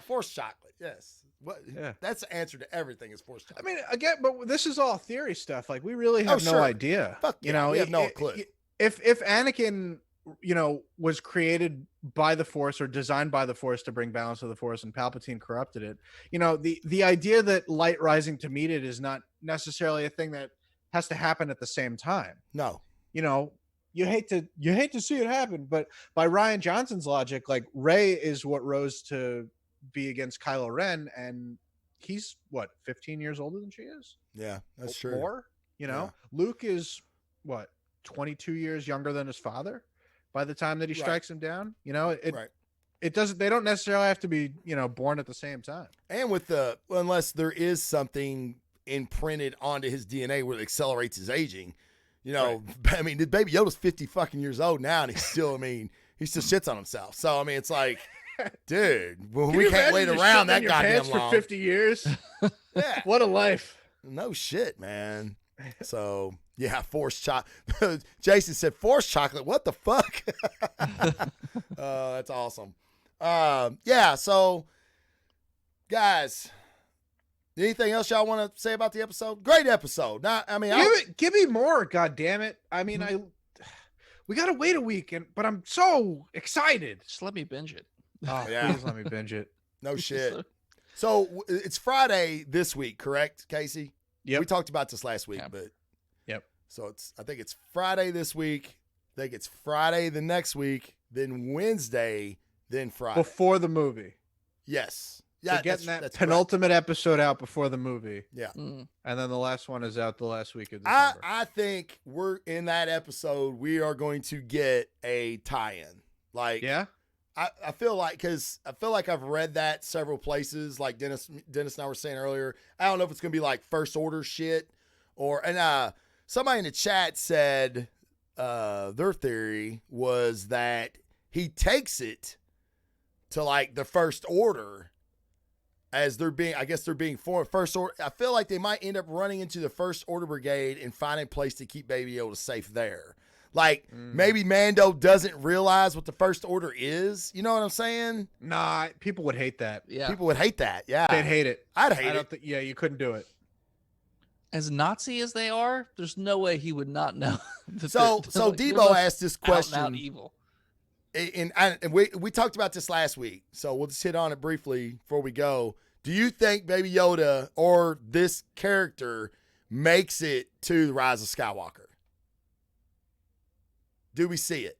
Force chocolate. Yes. What? Yeah. That's the answer to everything is Force I chocolate. mean, again, but this is all theory stuff. Like we really have no sure. idea. Fuck yeah, we have no clue. If Anakin, was created by the Force or designed by the Force to bring balance to the Force, and Palpatine corrupted it, the idea that light rising to meet it is not necessarily a thing that has to happen at the same time. No. You hate to see it happen, but by Rian Johnson's logic, like Rey is what rose to be against Kylo Ren, and he's what 15 years older than she is. Yeah, that's true. More, Yeah. Luke is what 22 years younger than his father by the time that he Right. strikes him down. Right. It doesn't. They don't necessarily have to be born at the same time. And with unless there is something imprinted onto his DNA where it accelerates his aging, Right. I mean, the Baby Yoda's 50 fucking years old now, and he's still, he still shits on himself. So, it's like, dude, well, we can't wait around that goddamn for long. 50 years. Yeah. What a life. No shit, man. So, yeah, Force chocolate. Jason said, Force chocolate. What the fuck? That's awesome. Yeah, so, guys, anything else y'all want to say about the episode? Great episode. Give me more. God damn it. I mean, we gotta wait a week, but I'm so excited. Just let me binge it. Oh Yeah. please let me binge it. No shit. So it's Friday this week, correct, Casey? Yep. We talked about this last week, Yeah. but Yep. So I think it's Friday this week. I think it's Friday the next week, then Wednesday, then Friday. Before the movie. Yes. Yeah, Yeah, getting that that's penultimate episode out before the movie, correct. Yeah. Mm. and then the last one is out the last week of December. I think we're in that episode. We are going to get a tie-in. Like, Yeah. I feel like I've read that several places. Like Dennis and I were saying earlier. I don't know if it's gonna be like first order shit and somebody in the chat said their theory was that he takes it to like the first order as they're being formed first order. I feel like they might end up running into the first order brigade and finding a place to keep Baby Yoda safe there. Like maybe Mando doesn't realize what the first order is. You know what I'm saying? Nah, people would hate that. Yeah. People would hate that. Yeah. They'd hate it. I'd I hate don't it. think. Yeah, you couldn't do it. As Nazi as they are, there's no way he would not know. That So they're, like, Debo almost asked this out and out question. evil. and we talked about this last week, so we'll just hit on it briefly before we go. Do you think Baby Yoda or this character makes it to the Rise of Skywalker? Do we see it?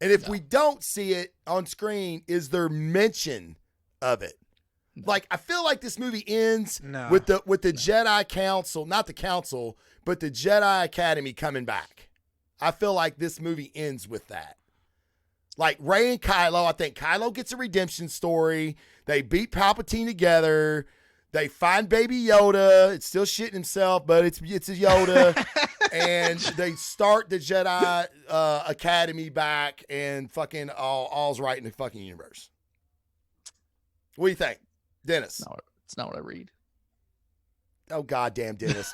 And if we don't see it on screen, is there mention of it? No. Like, I feel like this movie ends with the Jedi Council, not the Council, but the Jedi Academy coming back. I feel like this movie ends with that. Like Rey and Kylo, I think Kylo gets a redemption story. They beat Palpatine together. They find Baby Yoda. It's still shitting himself, but it's a Yoda. And they start the Jedi Academy back, and fucking all's right in the fucking universe. What do you think, Dennis? It's not what I read. Oh, goddamn, Dennis.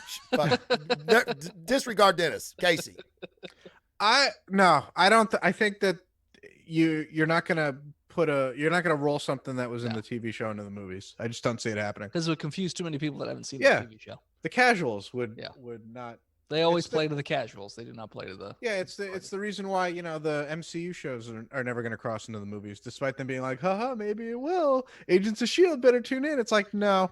Disregard Dennis. Casey. I don't. I think that you're not gonna roll something that was in the TV show into the movies. I just don't see it happening because it would confuse too many people that haven't seen the TV show. The casuals would not. They always play to the casuals. They do not play to the. Yeah, it's the reason why the MCU shows are never going to cross into the movies, despite them being like, haha, maybe it will. Agents of S.H.I.E.L.D. better tune in. It's like, no.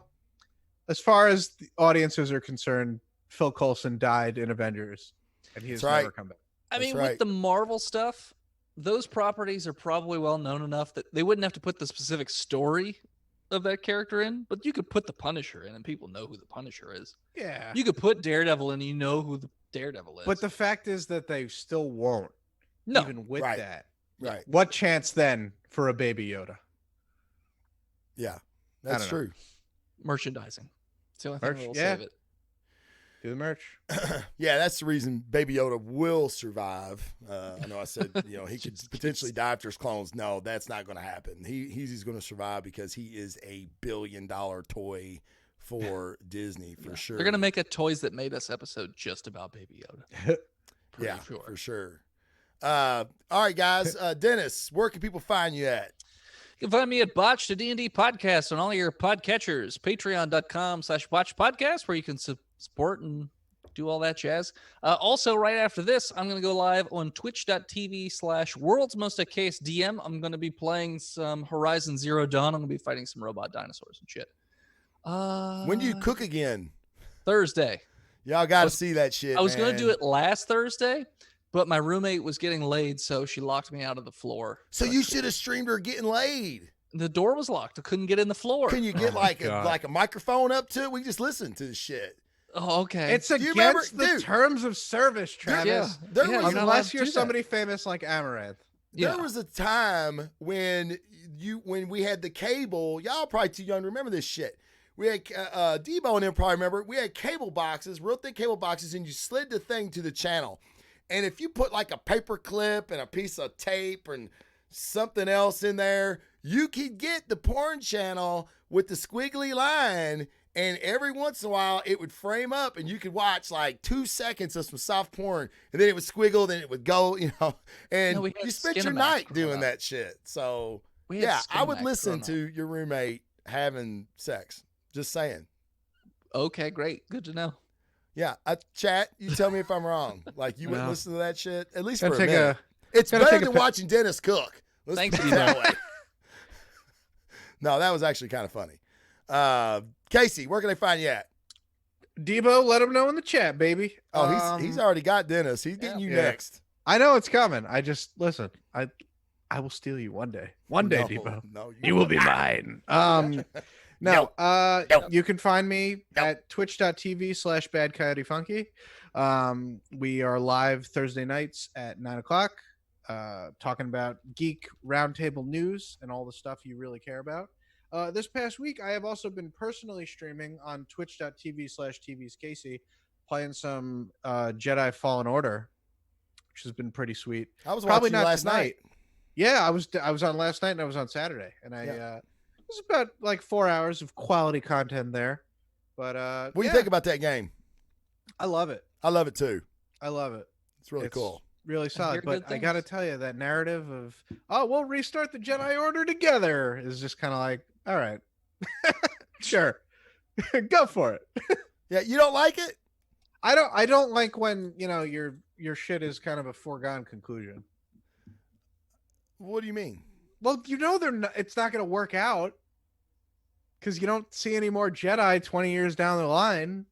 As far as the audiences are concerned, Phil Coulson died in Avengers, and he has never come back. I mean, with the Marvel stuff, those properties are probably well known enough that they wouldn't have to put the specific story of that character in, but you could put the Punisher in and people know who the Punisher is. Yeah. You could put Daredevil in and you know who the Daredevil is. But the fact is that they still won't. No. Even with that. Right. What chance then for a Baby Yoda? Yeah. That's true. Merchandising. It's the only thing that will save it. Do the merch. Yeah, that's the reason Baby Yoda will survive. I know I said, he could potentially die after his clones. No, that's not going to happen. He's going to survive because he is a billion-dollar toy for Disney, for sure. They're going to make a Toys That Made Us episode just about Baby Yoda. Sure. For sure. All right, guys. Dennis, where can people find you at? You can find me at Botch, the D&D podcast on all your podcatchers. Patreon.com/BotchPodcast, where you can support and do all that jazz. Also, right after this, I'm going to go live on twitch.tv/World's Most DM. I'm going to be playing some Horizon Zero Dawn. I'm going to be fighting some robot dinosaurs and shit. When do you cook again? Thursday. Y'all got to see that shit. I was going to do it last Thursday, but my roommate was getting laid, so she locked me out of the floor. So you should have streamed her getting laid. The door was locked. I couldn't get in the floor. Can you get like a microphone up to it? We just listen to the shit. Oh, okay. It's against the terms of service, Travis. Unless you're somebody famous like Amaranth. There was a time when we had the cable. Y'all probably too young to remember this shit. We had Debo and them probably remember. We had cable boxes, real thick cable boxes, and you slid the thing to the channel. And if you put like a paper clip and a piece of tape and something else in there, you could get the porn channel with the squiggly line. And every once in a while, it would frame up, and you could watch like 2 seconds of some soft porn, and then it would squiggle, then it would go, and you spent your night doing that shit. So, I would listen to your roommate having sex. Just saying. Okay, great. Good to know. Yeah, chat, you tell me if I'm wrong. Like, you wouldn't listen to that shit, at least for a minute. minute. It's better than watching Dennis cook. Thanks for that way. No, that was actually kind of funny. Casey, where can they find you at? Debo, let him know in the chat, baby. Oh, he's already got Dennis. He's getting you next. I know it's coming. I just listen. I will steal you one day. One day, Debo. No, you will be mine. You can find me at twitch.tv/badcoyotefunky. We are live Thursday nights at 9:00, talking about geek roundtable news and all the stuff you really care about. This past week, I have also been personally streaming on twitch.tv/TV's Casey, playing some Jedi Fallen Order, which has been pretty sweet. I was probably not last night. Yeah, I was on last night and I was on Saturday, and it was about like 4 hours of quality content there. But what do you think about that game? I love it. I love it too. I love it. It's really cool. Really solid. But I got to tell you, that narrative of, we'll restart the Jedi Order together is just kind of like, all right, sure, go for it. Yeah, you don't like it? I don't like when your shit is kind of a foregone conclusion. What do you mean? Well, you know it's not going to work out because you don't see any more Jedi 20 years down the line.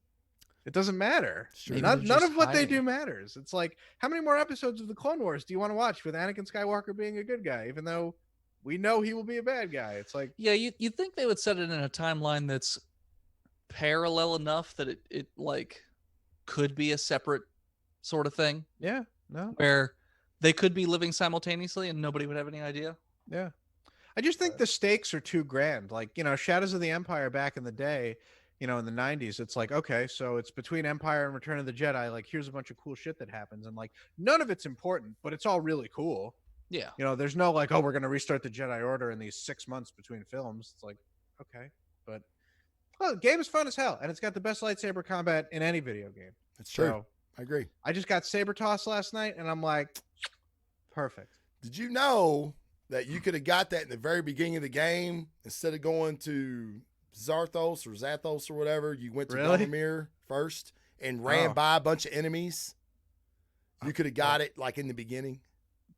It doesn't matter. Maybe None they're of what they hiding. do matters. It's like, how many more episodes of the Clone Wars do you want to watch with Anakin Skywalker being a good guy, even though we know he will be a bad guy? It's like, Yeah, you'd think they would set it in a timeline that's parallel enough that it like could be a separate sort of thing yeah, no, where they could be living simultaneously and nobody would have any idea. yeah. I just think the stakes are too grand. Like, Shadows of the Empire back in the day, in the 90s, it's like, okay, so it's between Empire and Return of the Jedi. Like, here's a bunch of cool shit that happens. And like, none of it's important, but it's all really cool. Yeah. There's no like, oh, we're going to restart the Jedi Order in these 6 months between films. It's like, okay, but well, the game is fun as hell. And it's got the best lightsaber combat in any video game. That's true. So, I agree. I just got saber toss last night and I'm like, perfect. Did you know that you could have got that in the very beginning of the game instead of going to Zarthos or Zathos or whatever? You went to Really? Dathomir first and ran by a bunch of enemies. You could have got it like in the beginning.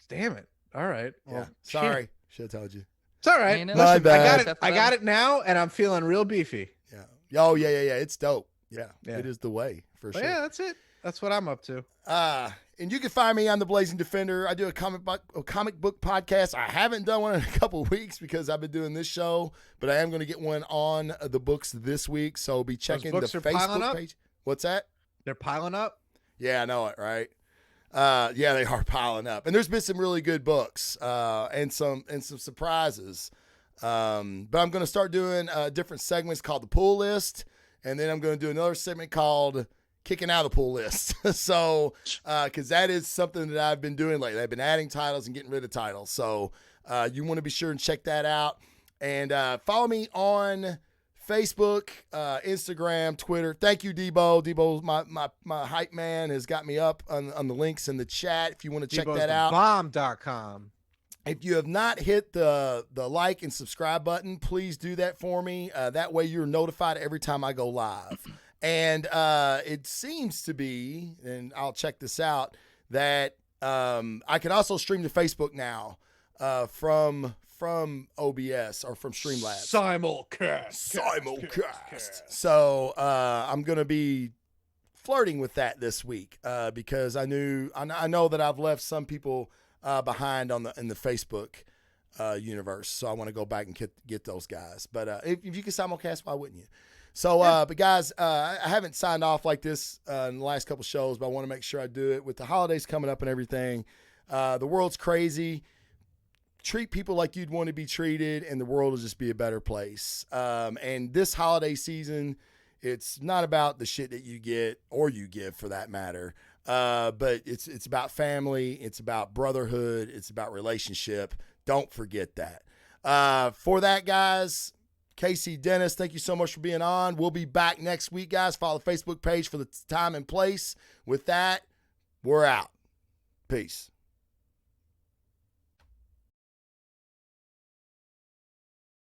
Damn it. All right. Yeah. Well, Sorry. Should have told you. It's all right. Ain't it? Listen, My I bad. got it. I got it now, and I'm feeling real beefy. Yeah. Oh, yeah. It's dope. Yeah. Yeah. It is the way for But sure. yeah, that's it. That's what I'm up to. And you can find me on the Blazing Defender. I do a comic book podcast. I haven't done one in a couple of weeks because I've been doing this show, but I am going to get one on the books this week. So be checking the books are piling Facebook up? page. What's that? They're piling up. Yeah, I know it, right? Yeah, they are piling up, and there's been some really good books and some surprises. But I'm going to start doing different segments called the Pull List, and then I'm going to do another segment called Kicking Out of the Pull List. So, because that is something that I've been doing lately. I've been adding titles and getting rid of titles. So, you want to be sure and check that out, and follow me on Facebook, Instagram, Twitter. Thank you, Debo. Debo, my hype man, has got me up on the links in the chat if you want to check that out. Bomb.com. If you have not hit the like and subscribe button, please do that for me. That way you're notified every time I go live. And it seems to be, and I'll check this out, that I can also stream to Facebook now from OBS or from Streamlabs. Simulcast. So I'm going to be flirting with that this week because I know that I've left some people behind in the Facebook universe. So I want to go back and get those guys. But if you can simulcast, why wouldn't you? So, but guys, I haven't signed off like this in the last couple shows, but I want to make sure I do it with the holidays coming up and everything. The world's crazy. Treat people like you'd want to be treated, and the world will just be a better place. And this holiday season, it's not about the shit that you get or you give for that matter. But it's about family. It's about brotherhood. It's about relationship. Don't forget that. For that, guys, Casey Dennis, thank you so much for being on. We'll be back next week, guys. Follow the Facebook page for the time and place. With that, we're out. Peace.